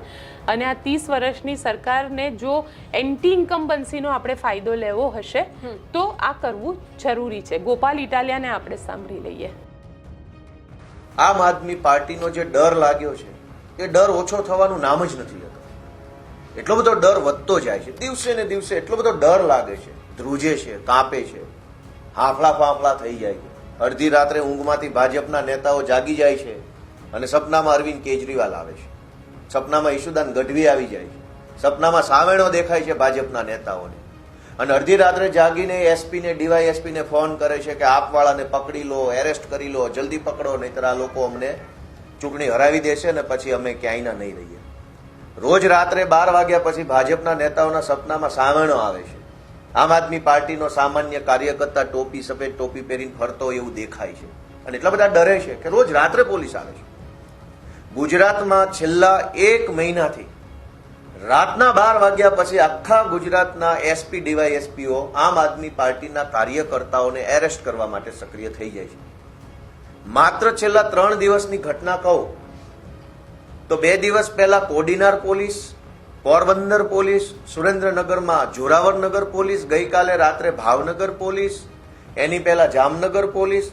અને આ 30 વર્ષની સરકારને જો એન્ટી ઇન્કમ્બન્સીનો આપણે ફાયદો લેવો હશે તો આ કરવું જરૂરી છે. ગોપાલ ઇટાલિયાને આપણે સાંભળી લઈએ. આમ આદમી પાર્ટીનો જે ડર લાગ્યો છે એ ડર ઓછો થવાનું નામ જ નથી લેતો. એટલો બધો ડર વધતો જાય છે, દિવસે ને દિવસે એટલો બધો ડર લાગે છે, ધ્રુજે છે, કાંપે છે, હાંફળા ફાંફળા થઈ જાય છે. અડધી રાત્રે ઊંઘમાંથી ભાજપના નેતાઓ જાગી જાય છે અને સપનામાં અરવિંદ કેજરીવાલ આવે છે, સપનામાં ઈશુદાન ગઢવી આવી જાય છે, સપનામાં સાવેણો દેખાય છે ભાજપના નેતાઓને, અને અડધી રાત્રે જાગીને એસપી ને ડીવાયએસપી ને ફોન કરે છે કે આપવાળાને પકડી લો, એરેસ્ટ કરી લો, જલ્દી પકડો, નહીતર આ લોકો અમને ચૂંટણી હરાવી દેશે ને પછી અમે ક્યાંયના નહીં રહીએ. રોજ રાત્રે 12 વાગ્યા પછી ભાજપના નેતાઓના સપનામાં સાવેણો આવે છે. આમ આદમી પાર્ટીનો સામાન્ય કાર્યકર્તા ટોપી, સફેદ ટોપી પહેરીને ફરતો એવું દેખાય છે, અને એટલા બધા ડરે છે કે રોજ રાત્રે પોલીસ આવે છે. ગુજરાતમાં છેલ્લા 1 મહિનાથી રાતના 12 વાગ્યા પછી આખા ગુજરાતના એસપી ડીવાયએસપીઓ આમ આદમી પાર્ટીના કાર્યકર્તાઓને એરેસ્ટ કરવા માટે સક્રિય થઈ જાય છે. માત્ર છેલ્લા 3 દિવસની ઘટના કહું તો 2 દિવસ પહેલા કોડીનાર પોલીસ, પોરબંદર પોલીસ, સુરેન્દ્રનગરમાં જોરાવરનગર પોલીસ, ગઈકાલે રાત્રે ભાવનગર પોલીસ, એની પહેલા જામનગર પોલીસ.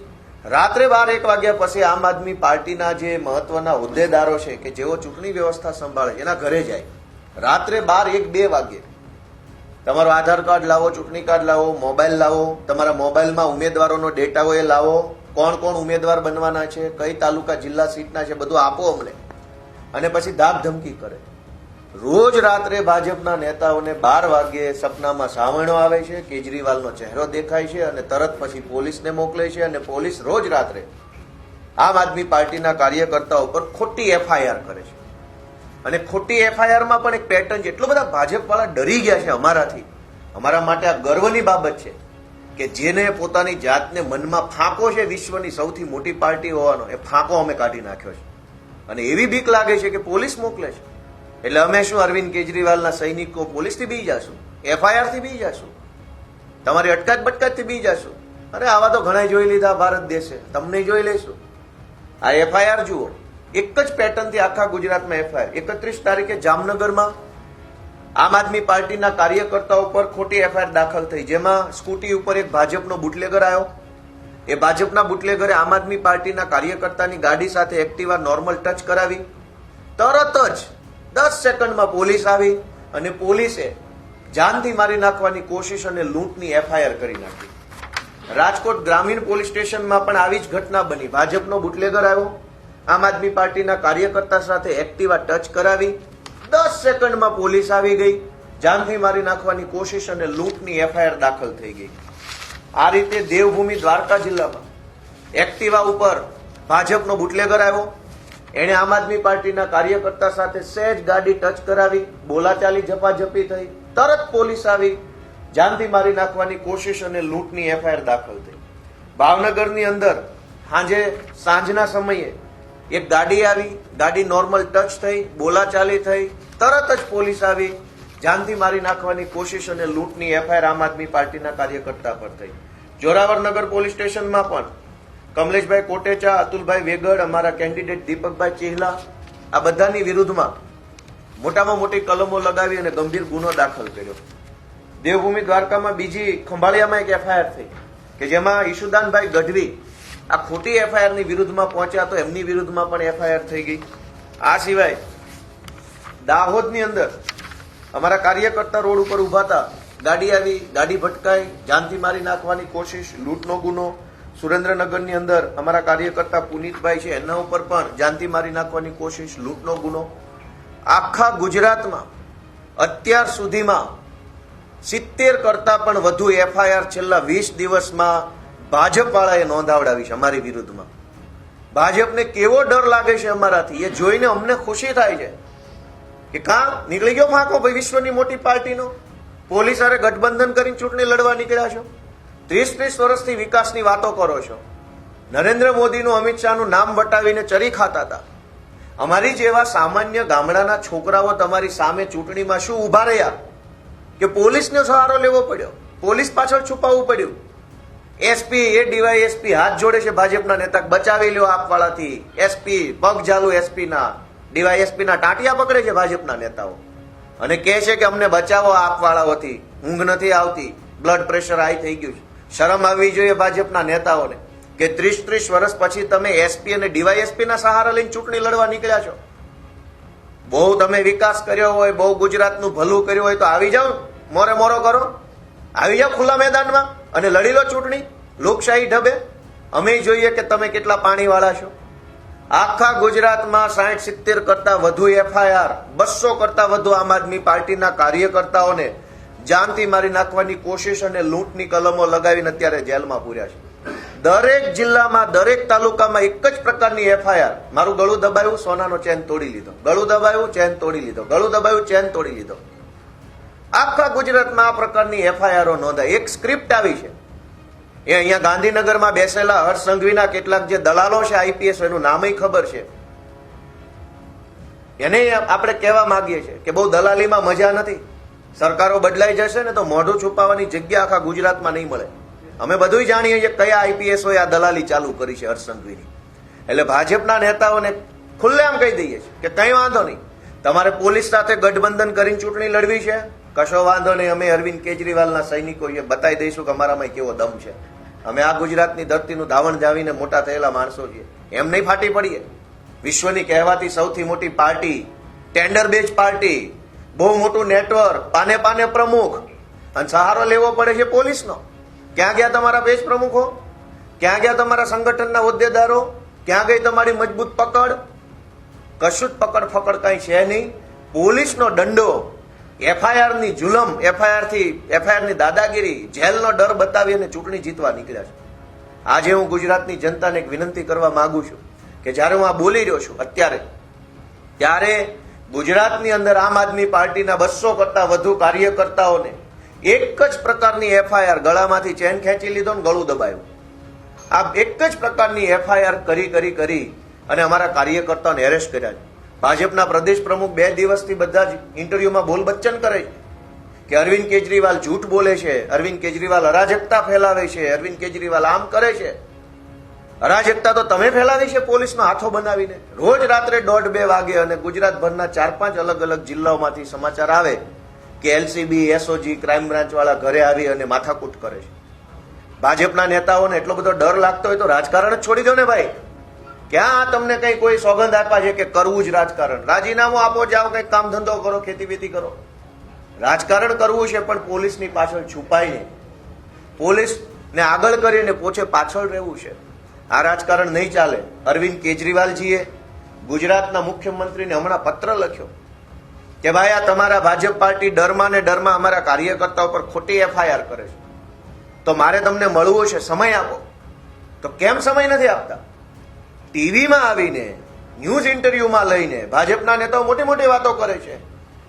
રાત્રે 12-1 વાગ્યા પછી આમ આદમી પાર્ટીના જે મહત્વના હોદ્દેદારો છે કે જેઓ ચૂંટણી વ્યવસ્થા સંભાળે એના ઘરે જાય. રાત્રે 12-1-2 વાગે તમારો આધાર કાર્ડ લાવો, ચૂંટણી કાર્ડ લાવો, મોબાઈલ લાવો, તમારા મોબાઈલમાં ઉમેદવારોનો ડેટા હોય એ લાવો, કોણ કોણ ઉમેદવાર બનવાના છે, કઈ તાલુકા જિલ્લા સીટના છે, બધું આપો અમને, અને પછી ધાક ધમકી કરે. રોજ રાત્રે ભાજપના નેતાઓને 12 વાગ્યે સપનામાં સાવરણો આવે છે, કેજરીવાલનો ચહેરો દેખાય છે, અને તરત પછી પોલીસને મોકલે છે, અને પોલીસ રોજ રાત્રે આમ આદમી પાર્ટીના કાર્યકર્તાઓ પર ખોટી FIR કરે છે. અને ખોટી FIRમાં પણ એક પેટર્ન છે. એટલો બધા ભાજપવાળા ડરી ગયા છે અમારાથી. અમારા માટે આ ગર્વની બાબત છે કે જેને પોતાની જાતને મનમાં ફાંકો છે વિશ્વની સૌથી મોટી પાર્ટી હોવાનો, એ ફાંકો અમે કાઢી નાખ્યો છે. અને એવી બીક લાગે છે કે પોલીસ મોકલે છે. એટલે અમે શું અરવિંદ કેજરીવાલના સૈનિકો પોલીસથી બી જશું, FIR થી બી જશું, તમારી અટકાત બટકાતથી બી જશું. અરે આવા તો ઘણા જોઈ લીધા ભારત દેશે, તમને જોઈ લઈશું. આ FIR જુઓ, એક જ પેટર્નથી આખા ગુજરાતમાં FIR. 31 તારીખે જામનગરમાં આમ આદમી પાર્ટીના કાર્યકર્તાઓ પર ખોટી FIR દાખલ થઈ, જેમાં સ્કૂટી ઉપર એક ભાજપનો બુટલેગર આવ્યો. એ ભાજપના બુટલેગરે આમ આદમી પાર્ટીના કાર્યકર્તાની ગાડી સાથે એક્ટિવા નોર્મલ ટચ કરાવી. તરત જ 10 સેકન્ડમાં પોલીસ આવી અને પોલીસે જાનથી મારી નાખવાની કોશિશ અને લૂંટની FIR કરી નાખી. રાજકોટ ગ્રામીણ પોલીસ સ્ટેશનમાં પણ આવી જ ઘટના બની. ભાજપનો બુટલેગર આવ્યો, આમ આદમી પાર્ટીના કાર્યકર્તા સાથે એક્ટિવા ટચ કરાવી, 10 સેકન્ડમાં પોલીસ આવી ગઈ, જાનથી મારી નાખવાની કોશિશ અને લૂંટની FIR દાખલ થઈ ગઈ. આ રીતે દેવભૂમિ દ્વારકા જિલ્લામાં એક્ટિવા ઉપર ભાજપનો બુટલેગર આવ્યો, એણે આમ આદમી પાર્ટીના કાર્યકર્તા સાથે સહેજ ગાડી ટચ કરાવી, બોલાચાલી ઝપાઝપી થઈ, તરત પોલીસ આવી, જાનથી મારી નાખવાની કોશિશ અને લૂંટની FIR દાખલ થઈ. ભાવનગરની અંદર સાંજના સમયે એક ગાડી આવી, ગાડી નોર્મલ ટચ થઈ, બોલાચાલી થઈ, તરત જ પોલીસ આવી, જાનથી મારી નાખવાની કોશિશ અને લૂંટની FIR આમ આદમી પાર્ટીના કાર્યકર્તા પર થઈ. જોરાવરનગર પોલીસ સ્ટેશનમાં પણ કમલેશભાઈ કોટેચા, અતુલભાઈ વેગડ, અમારા કેન્ડિડેટ દીપકભાઈ ચેહલા, આ બધાની વિરુદ્ધમાં મોટામાં મોટી કલમો લગાવી અને ગંભીર ગુનો દાખલ કર્યો. દેવભૂમિ દ્વારકામાં બીજી ખંભાળિયામાં એક એફઆઈઆર થઈ કે જેમાં ઈશુદાનભાઈ ગઢવી આ ખોટી એફઆઈઆર ની વિરુદ્ધમાં પહોંચ્યા તો એમની વિરુદ્ધમાં પણ એફઆઈઆર થઈ ગઈ. આ સિવાય દાહોદની અંદર અમારા કાર્યકર્તા રોડ ઉપર ઉભા હતા, ગાડી આવી, ગાડી ભટકાઈ, જાનથી મારી નાખવાની કોશિશ, લૂંટનો ગુનો. સુરેન્દ્રનગરની અંદર અમારા કાર્યકર્તા પુનિતભાઈ છે, એના ઉપર પણ જાનથી મારી નાખવાની કોશિશ, લૂંટનો ગુનો. આખા ગુજરાતમાં અત્યાર સુધીમાં 70 કરતા પણ વધુ એફઆઈઆર છેલ્લા 20 દિવસમાં ભાજપ વાળાએ નોંધાવડાવી છે અમારી વિરુદ્ધમાં. ભાજપને કેવો ડર લાગે છે અમારાથી એ જોઈને અમને ખુશી થાય છે કે કાં નીકળી ગયો ફાંકો ભાઈ વિશ્વની મોટી પાર્ટીનો. પોલીસ હારે ગઠબંધન કરીને ચૂંટણી લડવા નીકળ્યા છો. 30 વર્ષથી વિકાસની વાતો કરો છો. નરેન્દ્ર મોદીનું, અમિત શાહનું નામ વટાવીને ચરી ખાતા હતા. અમારી જેવા સામાન્ય ગામડાના છોકરાઓ તમારી સામે ચૂંટણીમાં શું ઉભા રહ્યા કે પોલીસનો સહારો લેવો પડ્યો, પોલીસ પાછળ છુપાવવું પડ્યું. એસપી એ ડીવાયએસપી હાથ જોડે છે ભાજપના નેતા, બચાવી લ્યો આપવાળાથી. એસપી પગ ઝાલુ, એસપી ના ડીવાયએસપી ના ટાંટિયા પકડે છે ભાજપના નેતાઓ અને કહે છે કે અમને બચાવો આપવાળાઓથી, ઊંઘ નથી આવતી, બ્લડ પ્રેશર હાઈ થઈ ગયું છે. શરમ આવવી જોઈએ ભાજપના નેતાઓને કે 30 વર્ષ પછી તમે એસપી અને ડીવાયએસપી ના સહારા લઈને ચૂંટણી લડવા નીકળ્યા છો. બહુ તમે વિકાસ કર્યો હોય, બહુ ગુજરાતનું ભલું કર્યું હોય તો આવી જાઓ, મોરે મોરો કરો, આવી જાઓ ખુલ્લા મેદાનમાં અને લડી લો ચૂંટણી લોકશાહી ઢબે. અમે જોઈએ કે તમે કેટલા પાણીવાળા છો. આખા ગુજરાતમાં 60-70 કરતા વધુ એફઆઈઆર, 200 કરતા વધુ આમ આદમી પાર્ટીના કાર્યકર્તાઓને જાનથી મારી નાખવાની કોશિશ અને લૂંટની કલમો લગાવીને અત્યારે જેલમાં પૂર્યા છે. દરેક જિલ્લામાં, દરેક તાલુકામાં એક જ પ્રકારની એફઆઈઆર. મારું ગળું દબાયું, સોનાનો ચેન તોડી લીધો, ગળું દબાયું, ચેન તોડી લીધો, ગળું દબાયું, ચેન તોડી લીધો. આખા ગુજરાતમાં આ પ્રકારની એફઆઈઆરો નોંધાય. એક સ્ક્રિપ્ટ આવી છે. એ અહીંયા ગાંધીનગરમાં બેસેલા હર્ષ સંઘવીના કેટલાક જે દલાલો છે આઈપીએસ, એનું નામય ખબર છે. એને આપણે કહેવા માંગીએ છીએ કે બહુ દલાલીમાં મજા નથી. સરકારો બદલાઈ જશે ને તો મોઢું છુપાવવાની જગ્યા આખા ગુજરાતમાં નહીં મળે. અમે બધું જાણીએ છીએ કયા આઈપીએસઓએ આ દલાલી ચાલુ કરી છે હર્ષ સંઘવીની. એટલે ભાજપના નેતાઓને ખુલ્લેઆમ કહી દઈએ છીએ કે કંઈ વાંધો નહીં, તમારે પોલીસ સાથે ગઠબંધન કરીને ચૂંટણી લડવી છે, કશો વાંધો નહીં. અમે અરવિંદ કેજરીવાલના સૈનિકો બતાવી દઈશું કે અમારામાં કેવો દમ છે. અમે આ ગુજરાતની ધરતીનું ધાવણ જાવીને મોટા થયેલા માણસો છીએ. એમ નહીં ફાટી પડીએ. વિશ્વની કહેવાતી સૌથી મોટી પાર્ટી, ટેન્ડર બેઝ પાર્ટી, બહુ મોટું નેટવર્ક, પાને પાને પ્રમુખ, અને સહારો લેવો પડે છે પોલીસનો. ક્યાં ગયા તમારા પેજ પ્રમુખો? ક્યાં ગયા તમારા સંગઠનના હોદ્દેદારો? ક્યાં ગઈ તમારી મજબૂત પકડ? કશું જ પકડ ફકડ કઈ છે નહીં. પોલીસનો દંડો, એફઆઈઆરની જુલમ, એફઆઈઆરની દાદાગીરી, જેલનો ડર બતાવી અને ચૂંટણી જીતવા નીકળ્યા છે. આજે હું ગુજરાતની જનતાને એક વિનંતી કરવા માંગુ છું કે જ્યારે હું આ બોલી રહ્યો છું અત્યારે, ત્યારે ગુજરાતની અંદર આમ આદમી પાર્ટીના 200 કરતા વધુ કાર્યકર્તાઓને એક જ પ્રકારની એફઆઈઆર, ગળામાંથી ચેન ખેંચી લીધો ને ગળું દબાયું. આ એક જ પ્રકારની એફઆઈઆર કરી અને અમારા કાર્યકર્તાઓને એરેસ્ટ કર્યા છે. ભાજપના પ્રદેશ પ્રમુખ 2 દિવસથી બધા જ ઇન્ટરવ્યુમાં બોલ બચ્ચન કરે છે કે અરવિંદ કેજરીવાલ જૂઠ બોલે છે, અરવિંદ કેજરીવાલ અરાજકતા ફેલાવે છે, અરવિંદ કેજરીવાલ આમ કરે છે. અરાજકતા તો તમે ફેલાવી છે પોલીસનો હાથો બનાવીને. રોજ રાત્રે 1:30-2 વાગે અને ગુજરાતભરના 4-5 અલગ અલગ જિલ્લાઓમાંથી સમાચાર આવે કે એલસીબી, એસઓજી, ક્રાઇમ બ્રાન્ચ વાળા ઘરે આવી અને માથાકૂટ કરે છે. ભાજપના નેતાઓને એટલો બધો ડર લાગતો હોય તો રાજકારણ જ છોડી દો ને ભાઈ. ક્યાં તમને કઈ કોઈ સોગંદ આપ્યા છે કે કરવું જ રાજકારણ? રાજીનામું આપો, જાઓ કઈ કામ ધંધો કરો, ખેતી બેતી કરો. રાજકારણ કરવું છે પણ પોલીસની પાછળ છુપાઈને, પોલીસને આગળ કરીને પોછે પાછળ રહેવું છે. આ રાજકારણ નહીં ચાલે. અરવિંદ કેજરીવાલજીએ ગુજરાતના મુખ્યમંત્રીને હમણાં પત્ર લખ્યો કે ભાઈ આ તમારા ભાજપ પાર્ટી ડરમાં ને ડરમાં અમારા કાર્યકર્તાઓ પર ખોટી એફઆઈઆર કરે છે, તો મારે તમને મળવું છે, સમય આપો. તો કેમ સમય નથી આપતા? ટીવીમાં આવીને, ન્યૂઝ ઇન્ટરવ્યુમાં લઈને ભાજપના નેતાઓ મોટી મોટી વાતો કરે છે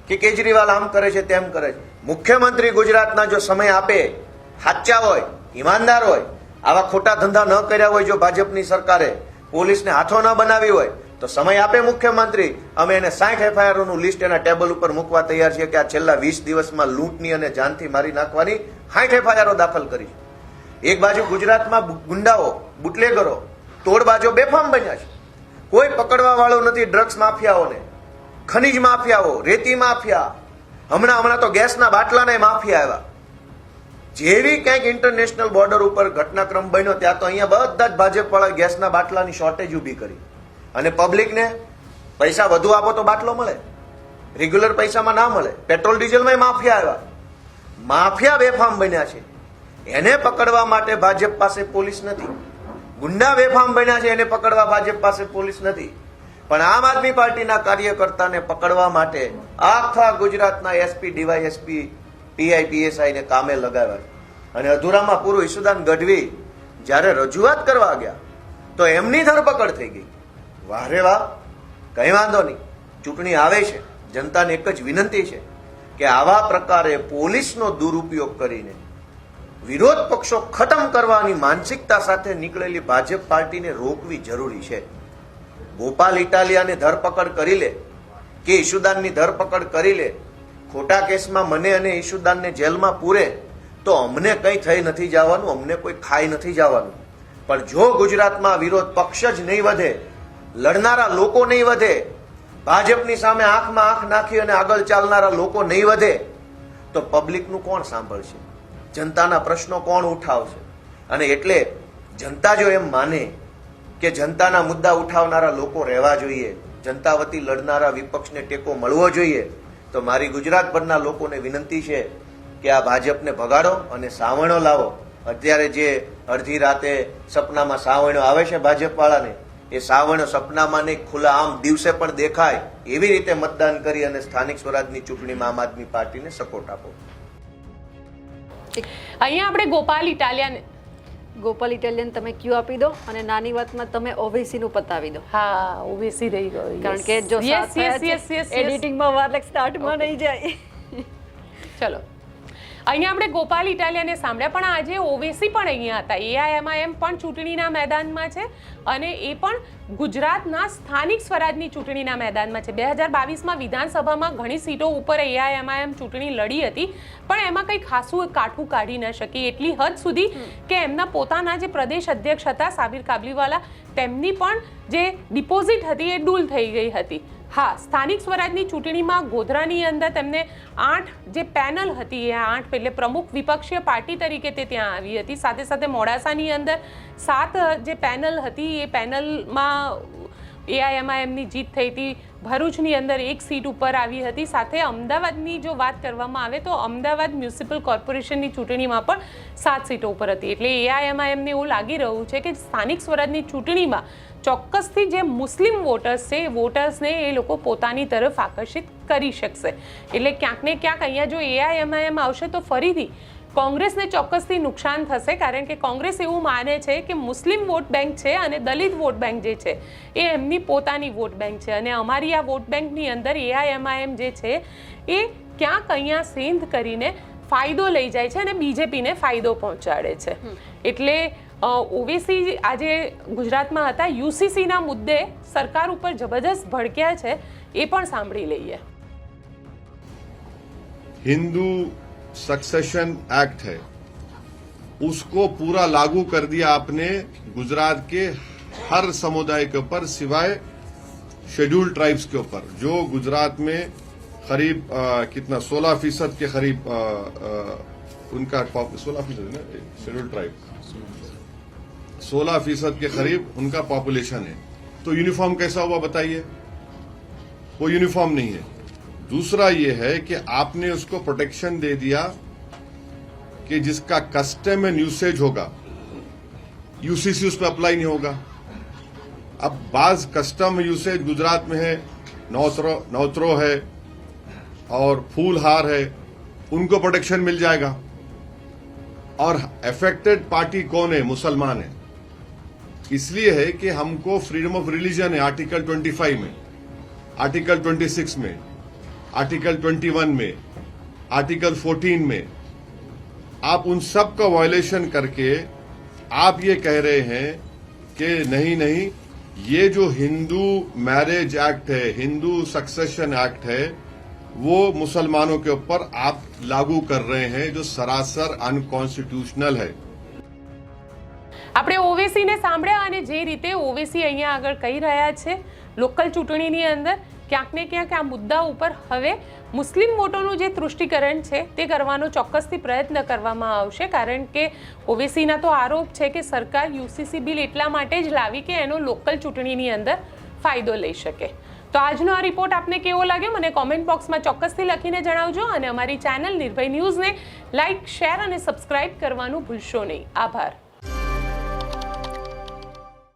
કે કેજરીવાલ આમ કરે છે, તેમ કરે છે. મુખ્યમંત્રી ગુજરાતના જો સમય આપે, સાચા હોય, ઈમાનદાર હોય, આવા ખોટા ધંધા ન કર્યા હોય, જો ભાજપની સરકારે પોલીસને હાથો ન બનાવી હોય તો સમય આપે મુખ્યમંત્રી. અમે એને 60 એફઆઈઆરનું લિસ્ટ એના ટેબલ ઉપર મૂકવા તૈયાર છીએ કે આ છેલ્લા 20 દિવસમાં લૂંટની અને જાનથી મારી નાખવાની 60 એફઆઈઆરો દાખલ કરી. એક બાજુ ગુજરાતમાં ગુંડાઓ, બુટલેગરો તોડબાજો બેફામ બન્યા છે. કોઈ પકડવા વાળો નથી ડ્રગ્સ માફિયાઓને, ખનીજ માફિયાઓ, રેતી માફિયા, હમણાં તો ગેસના બાટલાના માફિયા આવ્યા. જેવી ક્યાંક ઇન્ટરનેશનલ બોર્ડર ઉપર ઘટનાક્રમ બન્યો ત્યાં તો અહીંયા બધા જ ભાજપ વાળા ગેસના બાટલાની શોર્ટેજ ઊભી કરી અને પબ્લિકને પૈસા વધુ આપો તો બાટલો મળે, રેગ્યુલર પૈસામાં ના મળે. પેટ્રોલ ડીઝલમાં માફિયા આવ્યા, માફિયા બેફામ બન્યા છે. એને પકડવા માટે ભાજપ પાસે પોલીસ નથી. ગુંડા બેફામ બન્યા છે, એને પકડવા ભાજપ પાસે પોલીસ નથી. પણ આમ આદમી પાર્ટીના કાર્યકર્તાને પકડવા માટે આખા ગુજરાતના એસપી, ડીવાયએસપી, પીઆઈ, પીએસઆઈ ને કામે લગાવ્યા. અને અધૂરામાં પૂરું ઈસુદાન ગઢવી જ્યારે રજૂઆત કરવા ગયા તો એમની ધરપકડ થઈ ગઈ. વાહ રે વાહ, કઈ વાંધો નહીં. ચૂંટણી આવે છે, જનતાને એક જ વિનંતી છે કે આવા પ્રકારે પોલીસનો દુરુપયોગ કરીને વિરોધ પક્ષો ખતમ કરવાની માનસિકતા સાથે નીકળેલી ભાજપ પાર્ટીને રોકવી જરૂરી છે. ગોપાલ ઇટાલિયાને ધરપકડ કરી લે કે ઈશુદાનની ધરપકડ કરી લે, ખોટા કેસમાં મને અને ઈશુદાનને જેલમાં પૂરે તો અમને કંઈ થઈ નથી જવાનું, અમને કોઈ ખાઈ નથી જવાનું. પણ જો ગુજરાતમાં વિરોધ પક્ષ જ નહીં વધે, લડનારા લોકો નહીં વધે, ભાજપની સામે આંખમાં આંખ નાખી અને આગળ ચાલનારા લોકો નહીં વધે તો પબ્લિકનું કોણ સાંભળશે? જનતાના પ્રશ્નો કોણ ઉઠાવશે? અને એટલે જનતા જો એમ માને કે જનતાના મુદ્દા ઉઠાવનારા લોકો રહેવા જોઈએ, જનતા વતી લડનારા વિપક્ષને ટેકો મળવો જોઈએ, તો મારી ગુજરાતભરના લોકોને વિનંતી છે કે આ ભાજપને ભગાડો અને સાવણો લાવો. અત્યારે જે અડધી રાતે સપનામાં સાવણો આવે છે ભાજપ વાળાને, એ સાવણો સપનામાં નહીં, ખુલ્લા આમ દિવસે પણ દેખાય એવી રીતે મતદાન કરી અને સ્થાનિક સ્વરાજની ચૂંટણીમાં આમ આદમી પાર્ટીને સપોર્ટ આપો. અહીંયા આપણે ગોપાલ ઇટાલિયન તમે ક્યુ આપી દો અને નાની વાતમાં તમે ઓવેસી નું પતાવી દો. હા, ઓવેસી રહી ગયો. કારણ કે જો એડિટિંગમાં વાર લાગે, સ્ટાર્ટમાં નહીં જાય. ચલો, અહીંયા આપણે ગોપાલ ઇટાલિયાને સાંભળ્યા, પણ આજે ઓવેસી પણ અહીંયા હતા. એઆઈએમઆઈએમ પણ ચૂંટણીના મેદાનમાં છે અને એ પણ ગુજરાતના સ્થાનિક સ્વરાજની ચૂંટણીના મેદાનમાં છે. 2022માં વિધાનસભામાં ઘણી સીટો ઉપર એઆઈએમઆઈએમ ચૂંટણી લડી હતી, પણ એમાં કંઈ ખાસું કાઠું કાઢી ન શકી. એટલી હદ સુધી કે એમના પોતાના જે પ્રદેશ અધ્યક્ષ હતા સાબિર કાબલીવાલા, તેમની પણ જે ડિપોઝિટ હતી એ ડૂલ થઈ ગઈ હતી. હા, સ્થાનિક સ્વરાજની ચૂંટણીમાં ગોધરાની અંદર તેમને 8 જે પેનલ હતી, એ 8 એટલે પ્રમુખ વિપક્ષીય પાર્ટી તરીકે તે ત્યાં આવી હતી. સાથે સાથે મોડાસાની અંદર 7 જે પેનલ હતી એ પેનલમાં એઆઈએમઆઈએમની જીત થઈ હતી. ભરૂચની અંદર 1 સીટ ઉપર આવી હતી. સાથે અમદાવાદની જો વાત કરવામાં આવે તો અમદાવાદ મ્યુનિસિપલ કોર્પોરેશનની ચૂંટણીમાં પણ 7 સીટો ઉપર હતી. એટલે એઆઈએમઆઈએમને એવું લાગી રહ્યું છે કે સ્થાનિક સ્વરાજની ચૂંટણીમાં ચોક્કસથી જે મુસ્લિમ વોટર્સ છે, વોટર્સને એ લોકો પોતાની તરફ આકર્ષિત કરી શકશે. એટલે ક્યાંક ને ક્યાંક અહીંયા જો એઆઈએમઆઈએમ આવશે તો ફરીથી કોંગ્રેસને ચોક્કસથી નુકસાન થશે. કારણ કે કોંગ્રેસ એવું માને છે કે મુસ્લિમ વોટ બેંક છે અને દલિત વોટ બેંક જે છે એ એમની પોતાની વોટ બેંક છે, અને અમારી આ વોટ બેંકની અંદર એઆઈએમઆઈએમ જે છે એ ક્યાંક અહીંયા સેંધ કરીને ફાયદો લઈ જાય છે અને બીજેપીને ફાયદો પહોંચાડે છે. એટલે ઓવેસી આજે ગુજરાતમાં હતા, યુસીસીના મુદ્દે સરકાર ઉપર જબરદસ્ત ભડક્યા છે, એ પણ સાંભળી લઈએ. हिंदू सक्सेशन एक्ट है, उसको पूरा लागू कर दिया आपने गुजरात के हर समुदाय के ऊपर सिवाय शेड्यूल्ड ट्राइब्स के ऊपर, जो गुजरात में करीब कितना 16% के करीब उनका 16% है ना, शेड्यूल्ड ट्राइब 16% के करीब उनका पॉपुलेशन है. तो यूनिफॉर्म कैसा हुआ बताइए? वो यूनिफॉर्म नहीं है. दूसरा ये है कि आपने उसको प्रोटेक्शन दे दिया कि जिसका कस्टम एंड यूसेज होगा, यूसीसी उस पर अप्लाई नहीं होगा. अब बाज कस्टम यूसेज गुजरात में है, नौतरो है और फूलहार है, उनको प्रोटेक्शन मिल जाएगा. और अफेक्टेड पार्टी कौन है? मुसलमान है. इसलिए है कि हमको फ्रीडम ऑफ रिलीजन है आर्टिकल 25 में, आर्टिकल 26 में, आर्टिकल 21 में, आर्टिकल 14 में. आप उन सब का वायलेशन करके आप ये कह रहे हैं कि नहीं, ये जो हिंदू मैरिज एक्ट है, हिंदू सक्सेशन एक्ट है, वो मुसलमानों के ऊपर आप लागू कर रहे हैं, जो सरासर अनकॉन्स्टिट्यूशनल है. આપણે ઓવેસીને સાંભળ્યા અને જે રીતે ઓવેસી અહીંયા આગળ કહી રહ્યા છે લોકલ ચૂંટણીની અંદર ક્યાંક ને ક્યાંક આ મુદ્દા ઉપર હવે મુસ્લિમ વોટોનું જે તૃષ્ટિકરણ છે તે કરવાનો ચોક્કસથી પ્રયત્ન કરવામાં આવશે, કારણ કે ઓવેસીના તો આરોપ છે કે સરકાર યુસીસી બિલ એટલા માટે જ લાવી કે એનો લોકલ ચૂંટણીની અંદર ફાયદો લઈ શકે. તો આજનો આ રિપોર્ટ આપને કેવો લાગ્યો મને કોમેન્ટ બોક્સમાં ચોક્કસથી લખીને જણાવજો અને અમારી ચેનલ નિર્ભય ન્યૂઝને લાઇક, શેર અને સબસ્ક્રાઇબ કરવાનું ભૂલશો નહીં. આભાર.